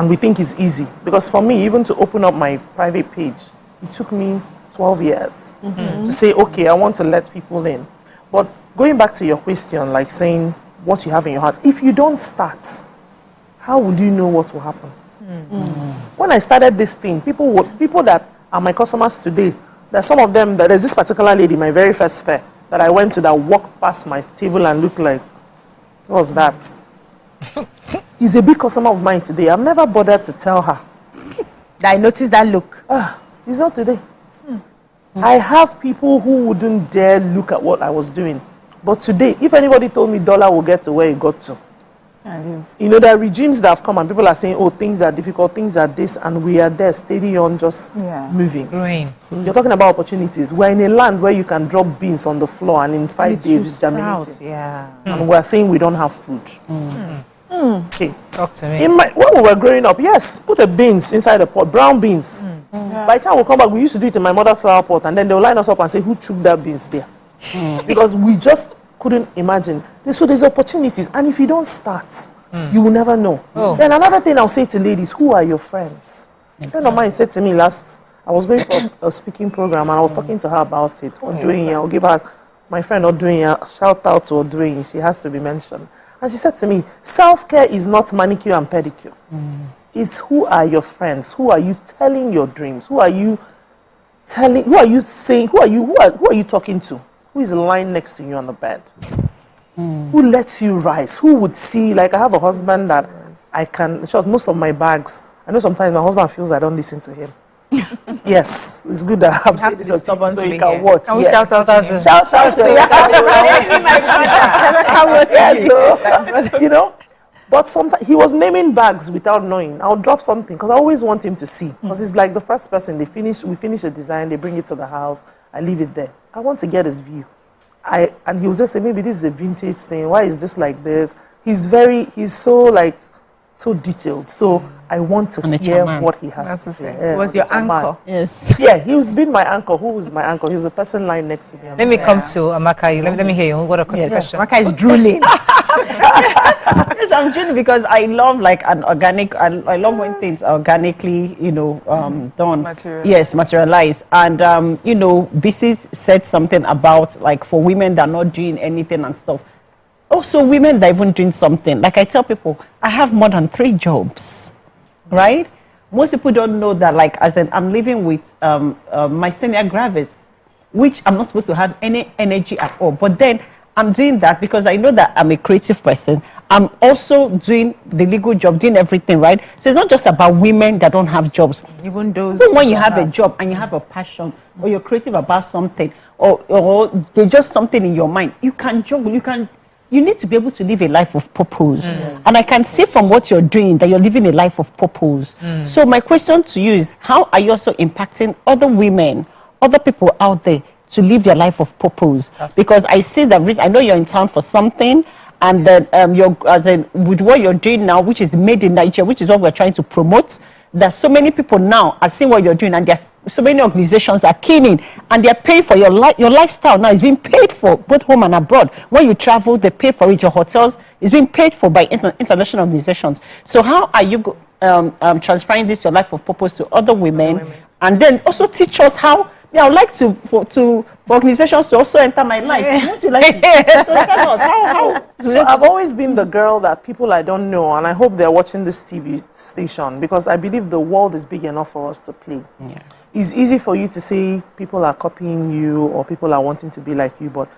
we think it's easy. Because for me, even to open up my private page, it took me 12 years to say, okay, I want to let people in. But going back to your question, like saying what you have in your heart, if you don't start, how would you know what will happen? When I started this thing, people that are my customers today, there's some of them, there's this particular lady, my very first fair, that I went to that walked past my table and looked like, what was that? He's a big customer of mine today. I've never bothered to tell her that I noticed that look. He's not today. I have people who wouldn't dare look at what I was doing. But today, if anybody told me dollar will get to where it got to, you know, there are regimes that have come and people are saying, oh, things are difficult, things are this, and we are there, steady on, just moving. Growing. You're talking about opportunities. We're in a land where you can drop beans on the floor and in 5 days it's germinating. And we're saying we don't have food. Okay. Talk to me. When we were growing up, yes, put the beans inside the pot, brown beans. By the time we come back, we used to do it in my mother's flower pot, and then they'll line us up and say, who took that beans there? Because we just couldn't imagine. So there's opportunities, and if you don't start, you will never know. Then another thing I'll say to ladies, who are your friends? A friend of mine said to me I was going for a speaking program, and I was talking to her about it. I'll give her, my friend Oduin, shout out to Oduin, she has to be mentioned. And she said to me, self-care is not manicure and pedicure. It's who are your friends? Who are you telling your dreams? Who are you telling, who are you saying, who are you talking to? Who is lying next to you on the bed? Who lets you rise? Who would see, like I have a husband that I can short most of my bags. I know sometimes my husband feels I don't listen to him. Yes, it's good that I'm saying this so you can watch. Can we shout out as shout out to you. You know, but sometimes he was naming bags without knowing. I'll drop something because I always want him to see. Because it's like the first person we finish a design, they bring it to the house, I leave it there. I want to get his view. And he was just saying, maybe this is a vintage thing. Why is this like this? He's so detailed. So I want to hear what he has to say. Yeah, was your uncle? Yes. Yeah, he's been my uncle. Who is my uncle? He's the person lying next to me. Let me come to Amaka. Let me hear you. What a question. Amaka is drooling. Yes, I'm drooling because I love like an organic. I love when things are organically, done. Yes, materialized. And Bisi said something about like for women that are not doing anything and stuff. Also, women that are even doing something. Like I tell people, I have more than 3 jobs, right? Most people don't know that, like, as in, I'm living with myasthenia gravis, which I'm not supposed to have any energy at all. But then I'm doing that because I know that I'm a creative person. I'm also doing the legal job, doing everything, right? So it's not just about women that don't have jobs. Even when you have a job and you have a passion, or you're creative about something, or there's just something in your mind, you can juggle, you need to be able to live a life of purpose. And I can see from what you're doing that you're living a life of purpose. So my question to you is, how are you also impacting other women, other people out there to live their life of purpose? Because I see that, I know you're in town for something, and then with what you're doing now, which is made in Nigeria, which is what we're trying to promote, there's so many people now are seeing what you're doing, and so many organizations are keen in, and they're paying for your lifestyle now is being paid for both home and abroad. When you travel, they pay for it. Your hotels is being paid for by international organizations. So how are you transferring this your life of purpose to other women, and then also teach us how? Yeah, I would like for organizations to also enter my life. What you like to tell us how So I've always been the girl that people I don't know, and I hope they're watching this TV station, because I believe the world is big enough for us to play. Yeah. It's easy for you to say people are copying you or people are wanting to be like you, but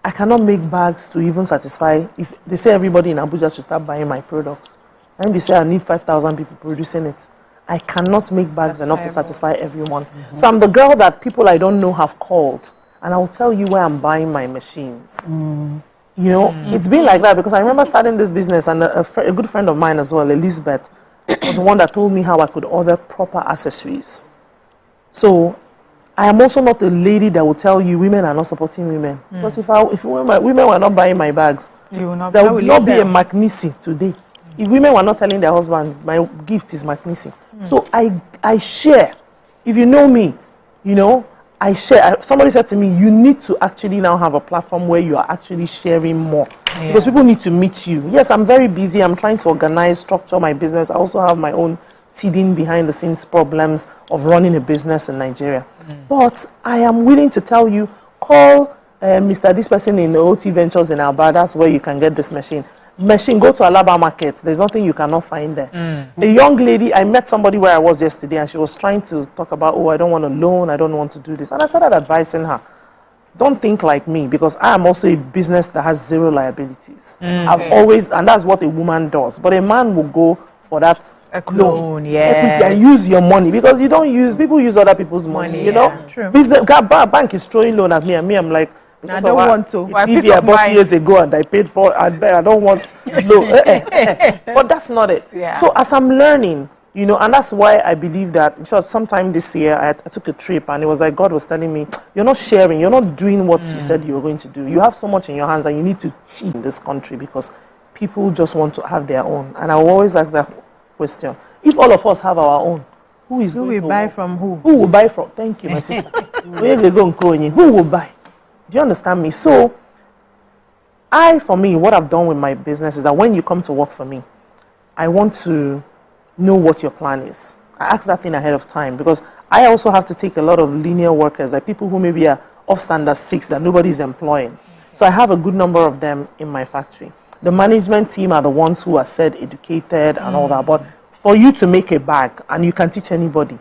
I cannot make bags to even satisfy. If they say everybody in Abuja should start buying my products, and they say I need 5,000 people producing it, I cannot make bags enough to satisfy everyone. Mm-hmm. So I'm the girl that people I don't know have called, and I'll tell you where I'm buying my machines. Mm. You know, it's been like that, because I remember starting this business, and a good friend of mine as well, Elizabeth, was the one that told me how I could order proper accessories. So I am also not a lady that will tell you women are not supporting women. Because if women were not buying my bags, there would not be a McNissy today. If women were not telling their husbands, my gift is McNissy. So I share. If you know me, you know, I share. Somebody said to me, you need to actually now have a platform where you are actually sharing more. Yeah. Because people need to meet you. Yes, I'm very busy. I'm trying to organize, structure my business. I also have my own teething behind the scenes problems of running a business in Nigeria. But I am willing to tell you, call Mr. This person in OT Ventures in Alba. That's where you can get this machine. Go to Alaba Market. There's nothing you cannot find there. A young lady, I met somebody where I was yesterday, and she was trying to talk about, oh, I don't want a loan, I don't want to do this. And I started advising her, don't think like me, because I am also a business that has zero liabilities. I've always, and that's what a woman does. But a man will go for that loan, equity, and use your money, because you don't use, people use other people's money, you know. True. Business, bank is throwing loan at me, and me, I'm like, I don't want to. The TV I bought years ago and I paid for, I don't want loan. But that's not it. Yeah. So as I'm learning, you know, and that's why I believe that, in short, sometime this year, I took a trip, and it was like God was telling me, you're not sharing, you're not doing what you said you were going to do. You have so much in your hands, and you need to cheat in this country, because people just want to have their own. And I will always ask that question. If all of us have our own, who will buy from who? Who will buy from? Thank you, my sister. Who will buy? Do you understand me? So, for me, what I've done with my business is that when you come to work for me, I want to know what your plan is. I ask that thing ahead of time, because I also have to take a lot of linear workers, like people who maybe are off standard 6 that nobody's employing. So I have a good number of them in my factory. The management team are the ones who are said educated and all that. But for you to make a bag, and you can teach anybody,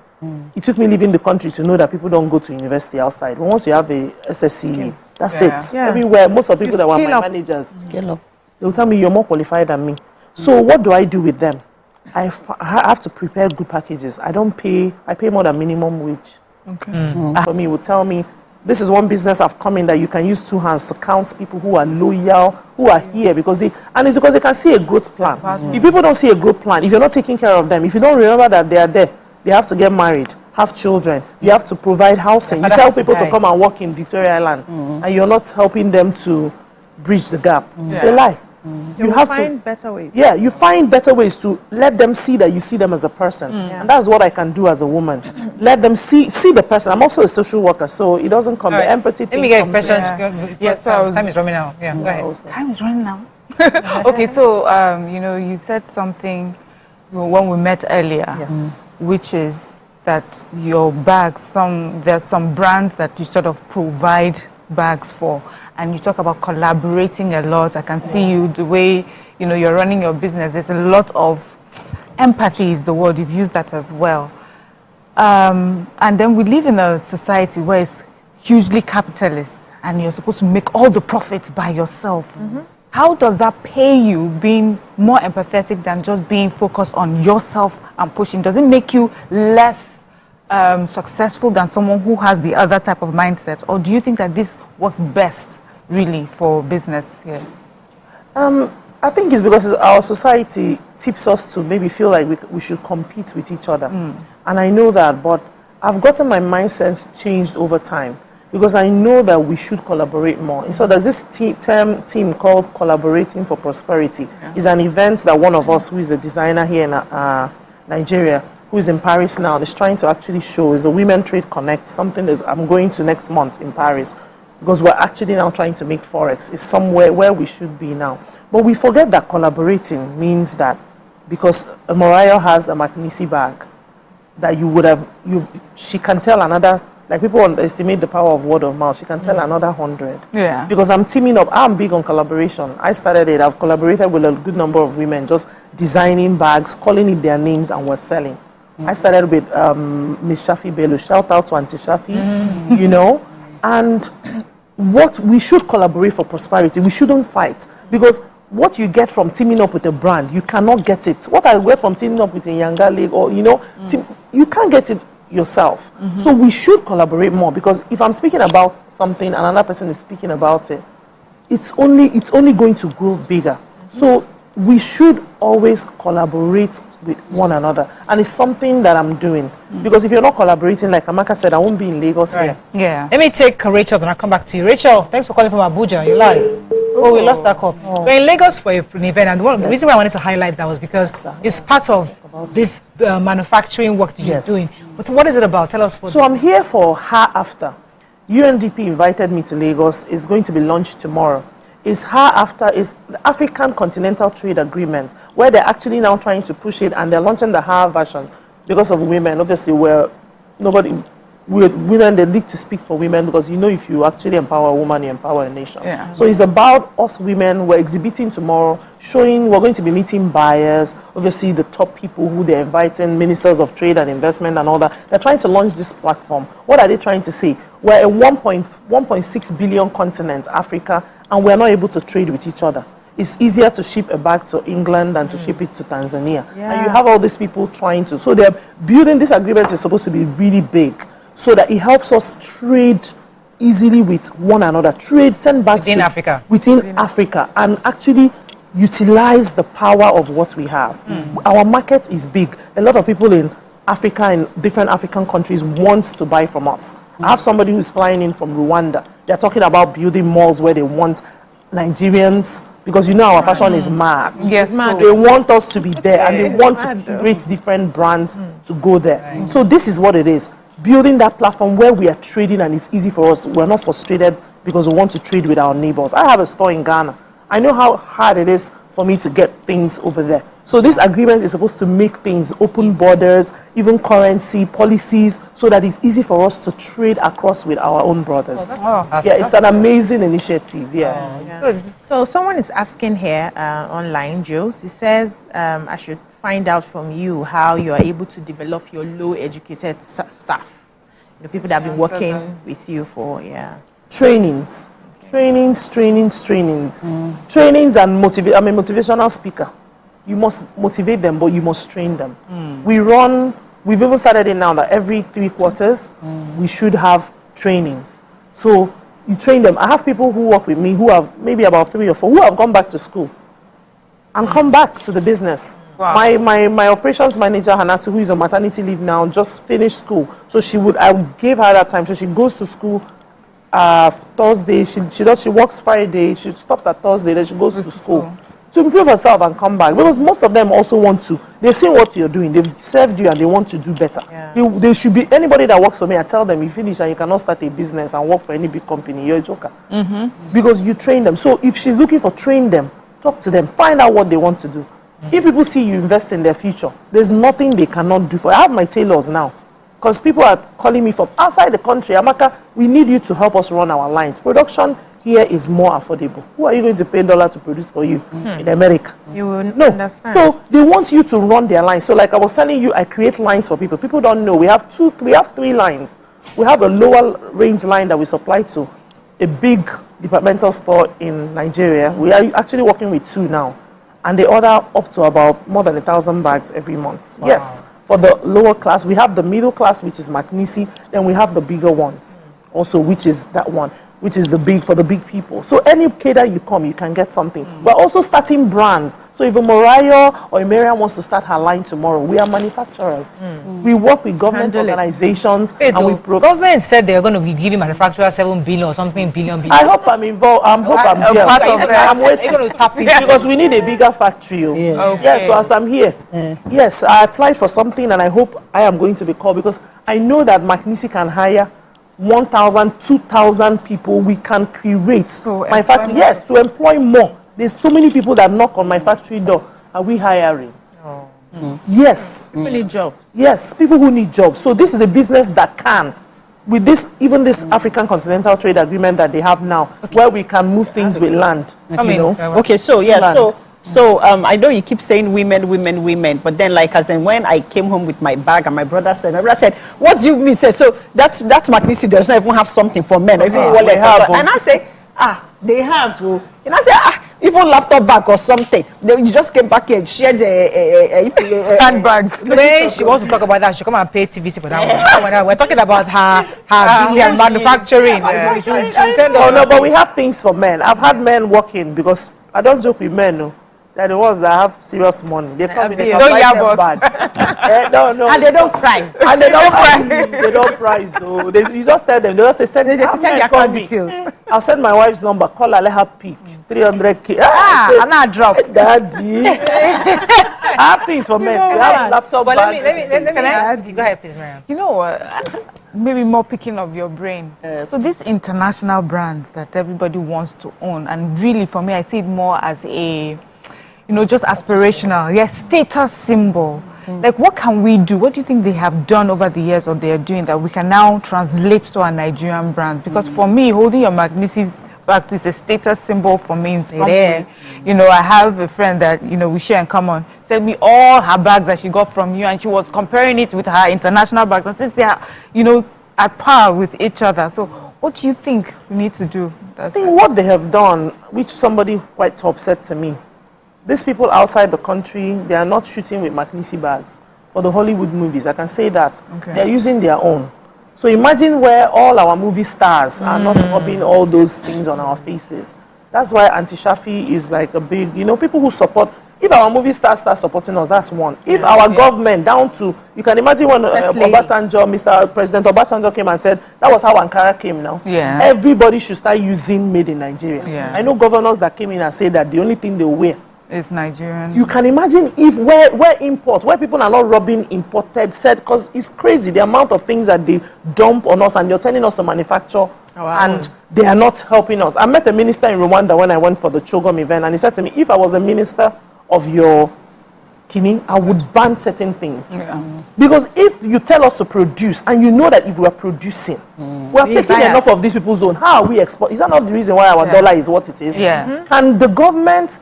it took me leaving the country to know that people don't go to university outside. But once you have a SSC, that's it. Yeah. Everywhere, most of the people that were my managers, they'll tell me, you're more qualified than me. So what do I do with them? I have to prepare good packages. I pay more than minimum wage. Okay. For me, it would tell me, this is one business I've come in that you can use 2 hands to count people who are loyal, who are here, because it's because they can see a growth plan. If people don't see a growth plan, if you're not taking care of them, if you don't remember that they are there, they have to get married, have children, you have to provide housing. You tell people to come and work in Victoria Island, and you're not helping them to bridge the gap. It's a lie. You have to find better ways. Yeah, you find better ways to let them see that you see them as a person. And that's what I can do as a woman. Let them see the person. I'm also a social worker, so it doesn't come. The empathy thing. Let me get a question. Yes, time is running out. Yeah, go ahead. Time is running out. Okay, so you know, you said something when we met earlier, which is that your bags, there's some brands that you sort of provide bags for, and you talk about collaborating a lot. I can see you, the way, you know, you're running your business. There's a lot of empathy is the word, you've used that as well. And then we live in a society where it's hugely capitalist, and you're supposed to make all the profits by yourself. How does that pay you, being more empathetic than just being focused on yourself and pushing? Does it make you less successful than someone who has the other type of mindset? Or do you think that this works best, really, for business here? I think it's because our society tips us to maybe feel like we should compete with each other. And I know that, but I've gotten my mindset changed over time, because I know that we should collaborate more. And so there's this team called Collaborating for Prosperity. It's an event that one of us, who is a designer here in Nigeria, who is in Paris now, is trying to actually show, is a Women Trade Connect, something that I'm going to next month in Paris, because we're actually now trying to make Forex. It's somewhere where we should be now. But we forget that collaborating means that, because Mariah has a McNissy bag, that she can tell another Like people underestimate the power of word of mouth. She can tell another 100. Yeah. Because I'm teaming up. I'm big on collaboration. I started it. I've collaborated with a good number of women, just designing bags, calling it their names, and we're selling. I started with Miss Shafi Bello. Shout out to Auntie Shafi, you know. And what we should collaborate for prosperity. We shouldn't fight. Because what you get from teaming up with a brand, you cannot get it. What I get from teaming up with a Yanga League or, you know, you can't get it yourself. So we should collaborate more, because if I'm speaking about something and another person is speaking about it, it's only going to grow bigger. So we should always collaborate with one another, and it's something that I'm doing, because if you're not collaborating, like Amaka said, I won't be in Lagos here. Yeah. Let me take Rachel, then I'll come back to you. Rachel, thanks for calling from Abuja. You live. Oh, we lost that call. We're in Lagos for an event, and the reason why I wanted to highlight that was because it's part of this manufacturing work that you're doing. But what is it about? Tell us. So I'm here for Her After. UNDP invited me to Lagos. It's going to be launched tomorrow. Is Her After is the African Continental Trade Agreement, where they're actually now trying to push it, and they're launching the Her version because of women. Obviously, women, they need to speak for women, because you know, if you actually empower a woman, you empower a nation. Yeah. So it's about us women. We're exhibiting tomorrow, showing, we're going to be meeting buyers, obviously the top people who they're inviting, ministers of trade and investment and all that. They're trying to launch this platform. What are they trying to say? We're a 1.6 billion continent, Africa, and we're not able to trade with each other. It's easier to ship a bag to England than to ship it to Tanzania. Yeah. And you have all these people trying to. So they're building this agreement. Is supposed to be really big, so that it helps us trade easily with one another. Trade, send bags within Africa. Within Africa, and actually utilize the power of what we have. Our market is big. A lot of people in Africa, in different African countries, want to buy from us. I have somebody who's flying in from Rwanda. They're talking about building malls where they want Nigerians, because you know our fashion is mad. Yes, mad. They want us to be there, and they want to create different brands to go there. So this is what it is. Building that platform where we are trading, and it's easy for us. We're not frustrated because we want to trade with our neighbors. I have a store in Ghana. I know how hard it is for me to get things over there. So this agreement is supposed to make things, open borders, even currency, policies, so that it's easy for us to trade across with our own brothers. It's an amazing initiative. Good. So someone is asking here online, Jules. He says, I should find out from you how you are able to develop your low-educated staff. The people that have been working with you for, Trainings. Trainings and motivate. I'm a motivational speaker. You must motivate them, but you must train them. We've even started it now that every 3 quarters, we should have trainings. So you train them. I have people who work with me who have maybe about 3 or 4 who have gone back to school and come back to the business. Wow. My operations manager, Hanatu, who is on maternity leave now, just finished school. So I gave her that time. So she goes to school Thursday. She works Friday. She stops at Thursday. Then she goes to school to improve herself and come back. Because most of them also want to. They've seen what you're doing. They've served you and they want to do better. They should be, anybody that works for me, I tell them, you finish and you cannot start a business and work for any big company, you're a joker. Because you train them. So if she's looking for, train them, talk to them, find out what they want to do. If people see you invest in their future, there's nothing they cannot do for. I have my tailors now. Because people are calling me from outside the country. Amaka, we need you to help us run our lines. Production here is more affordable. Who are you going to pay $1 to produce for you in America? You will understand. So they want you to run their lines. So like I was telling you, I create lines for people. People don't know. We have 3 lines. We have a lower range line that we supply to a big departmental store in Nigeria. We are actually working with 2 now. And they order up to about more than 1,000 bags every month. Wow. Yes. For the lower class, we have the middle class, which is Magnisi. Then we have the bigger ones also, which is that one, which is for the big people. So any cater you come, you can get something. We're also starting brands. So if a Mariah or a Miriam wants to start her line tomorrow, we are manufacturers. We work with government organizations. Government said they're going to be giving manufacturers 7 billion or something billion. I hope I'm involved. I'm here. I'm waiting because we need a bigger factory. Yes, so as I'm here, yes, I applied for something and I hope I am going to be called, because I know that Magnisi can hire 1,000, 2,000 people. We can create my factory. Yes, to employ more. There's so many people that knock on my factory door. Are we hiring? Yes. People need jobs. Yes, people who need jobs. So this is a business that can. with this, even this African Continental Trade Agreement that they have now, where we can move things with land. Okay, so yeah, so I know you keep saying women, but then like as in when I came home with my bag and my brother said, what do you mean? So that Magnisi does not even have something for men. Even wallet and I say, they have. And I say, even laptop bag or something. You just came back here and shared handbags. When she wants to talk about that, she come and pay TVC for that one. We're talking about her manufacturing. No, but we have things for men. I've had men working because I don't joke with men. No. They're the ones that have serious money. They come in, they can buy them bags. No. And they don't price. And they don't price. They don't price. So you just tell them. They just say, send their account details. I'll send my wife's number. Call her, let her pick. 300K. I'm not drop. Daddy. I have things for men. We have laptop bags. Let me go ahead, please, Mariam. You know what? Maybe more picking of your brain. So these international brands that everybody wants to own, and really for me, I see it more as a, just aspirational, status symbol. Like, what can we do? What do you think they have done over the years, or they are doing, that we can now translate to our Nigerian brand? Because for me, holding your Magnisi's bag is a status symbol for me in some way. I have a friend that, we share in common, sent me all her bags that she got from you, and she was comparing it with her international bags. And since they are, at par with each other. So what do you think we need to do? I think what they have done, which somebody quite top said to me, these people outside the country, they are not shooting with Magnisi bags for the Hollywood movies. I can say that. Okay. They're using their own. So imagine where all our movie stars are not rubbing all those things on our faces. That's why Anti-Shafi is like a big, people who support. If our movie stars start supporting us, that's one. If our government down to, you can imagine when Obasanjo, Mr. President Obasanjo came and said, that was how Ankara came now. Yeah. Everybody should start using made in Nigeria. Yeah. I know governors that came in and said that the only thing they wear is Nigerian. You can imagine if where people are not robbing imported said, because it's crazy the amount of things that they dump on us and they're telling us to manufacture and they are not helping us. I met a minister in Rwanda when I went for the Chogom event, and he said to me, if I was a minister of your kidney, I would ban certain things. Because if you tell us to produce and you know that if we are producing, we have taken enough of these people's own, how are we export? Is that not the reason why our dollar is what it is? And the government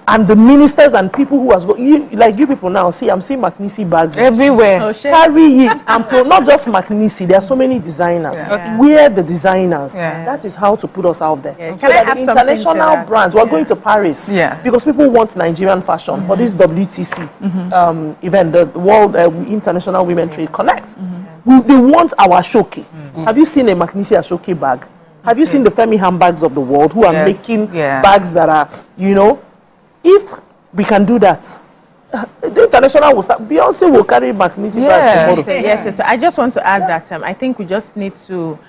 and the ministers and people who has like you people now see, I'm seeing Magnisi bags everywhere. Carry it and not just Magnisi. There are so many designers. We're the designers. That is how to put us out there. So that the international brands. We're going to Paris because people want Nigerian fashion for this WTC event, the World International Women Trade Connect. They want our Ashoke. Have you seen a Magnisi Ashoke bag? Have you seen the Femi handbags of the world who are making bags that are, if we can do that, the international will start. Beyonce will carry Magnisi back tomorrow. Yes. I just want to add that I think we just need to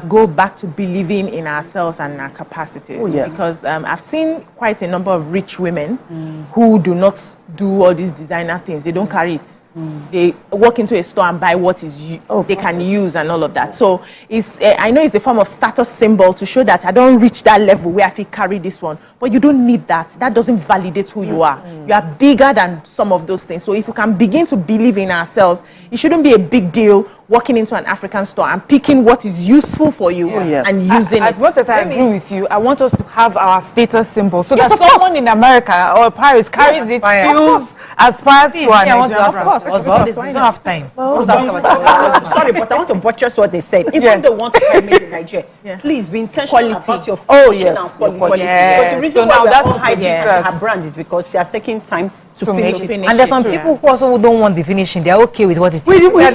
go back to believing in ourselves and our capacities. Because I've seen quite a number of rich women who do not do all these designer things. They don't carry it. They walk into a store and buy what is they can use and all of that. So it's I know it's a form of status symbol to show that I don't reach that level where I feel carry this one. But you don't need that. That doesn't validate who you are. You are bigger than some of those things. So if you can begin to believe in ourselves, it shouldn't be a big deal walking into an African store and picking what is useful for you and using it. As much as I agree with you, I want us to have our status symbol so that someone in America or Paris carries it, feels aspires to our Nigerian. We don't have time. Sorry, but I want to buttress what they said. Even they want to carry made in Nigeria, please be intentional about your quality. Because the reason why we're all hiding her brand is because she has taken time to finish. And there's some people who also don't want the finishing. They're okay with what it is. We have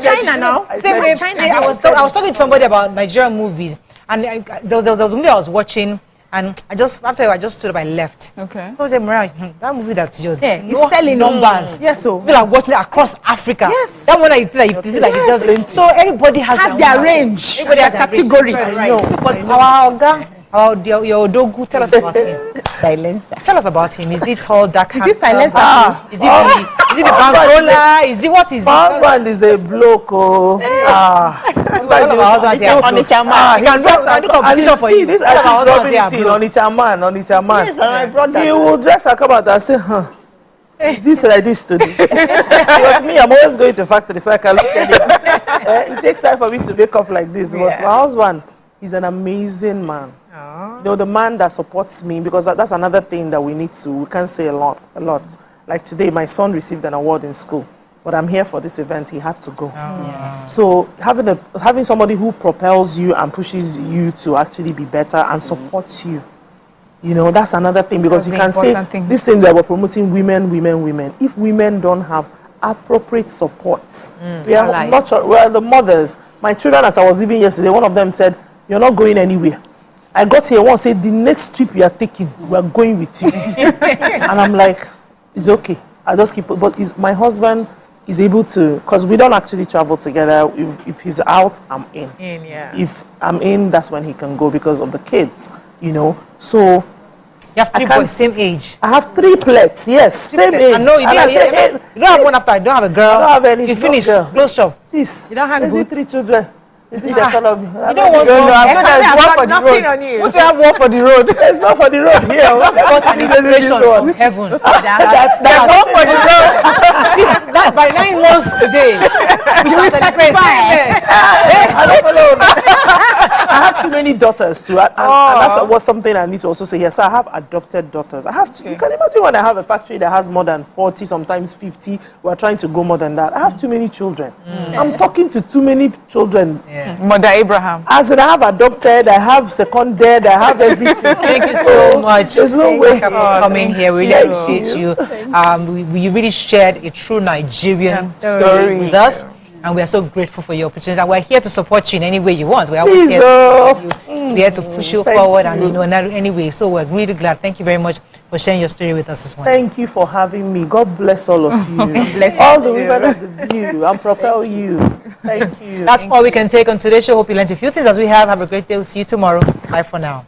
China now. I was talking to somebody about Nigerian movies, and there was a movie I was watching. And after I just stood up, I left. Okay. I was like, Mariah, that movie that's yours. It's selling numbers. Yes, so people are watching it across Africa. Yes. That one I feel like it just. So everybody has their range. Everybody has their category. But our Oga, your Dogu, tell us about him. Silencer. Tell us about him. Is it tall, dark, handsome? Is it silencer? Is it the bankola? Is it what is it? Husband is a bloke. He can do competition for you. This artist on his man. Yes, my brother. He will dress her come out and say, this like this today. Because me, I'm always going to factory, so I can look at it. It takes time for me to wake up like this. But my husband, he's an amazing man. You know, the man that supports me, because that's another thing that we can't say a lot. Like today, my son received an award in school, but I'm here for this event. He had to go. So having somebody who propels you and pushes you to actually be better and supports you, you know, that's another thing, because you can say this thing that we're promoting women. If women don't have appropriate support, we are not sure. Well, the mothers, my children, as I was leaving yesterday, one of them said, "You're not going anywhere." I got here, one said, "The next trip you are taking, we're going with you." And I'm like, it's okay. I just keep it. But my husband is able to, because we don't actually travel together. If he's out, I'm in. If I'm in, that's when he can go because of the kids, you know. So you have 3 boys, same age. I have 3 plates, yes, same age. I know you don't have one after. I don't have a girl. I don't have any. You finish. Close shop. Sis, you don't have 3 children. In this economy. You don't want one. I've One for the road. on you. Would you have one for the road? There's not for the road here. Just got an inspiration from heaven. That's one for the road. By 9 months today, we shall celebrate. I have too many daughters too, and that's something I need to also say here. So I have adopted daughters. I have to. You can imagine when I have a factory that has more than 40, sometimes 50. We're trying to go more than that. I have too many children. I'm talking to too many children. Mother Abraham. As in, I have adopted, I have seconded, I have everything. Thank you so much. There's no way for coming here. We really appreciate you. We really shared a true Nigerian story with us. And we are so grateful for your opportunity. And we're here to support you in any way you want. We're always here we're here to push you forward and in any way. So we're really glad. Thank you very much for sharing your story with us this morning. Thank you for having me. God bless all of you. Bless all the women of the view and propel you. Thank you. That's all we can take on today's show. Hope you learned a few things as we have. Have a great day. We'll see you tomorrow. Bye for now.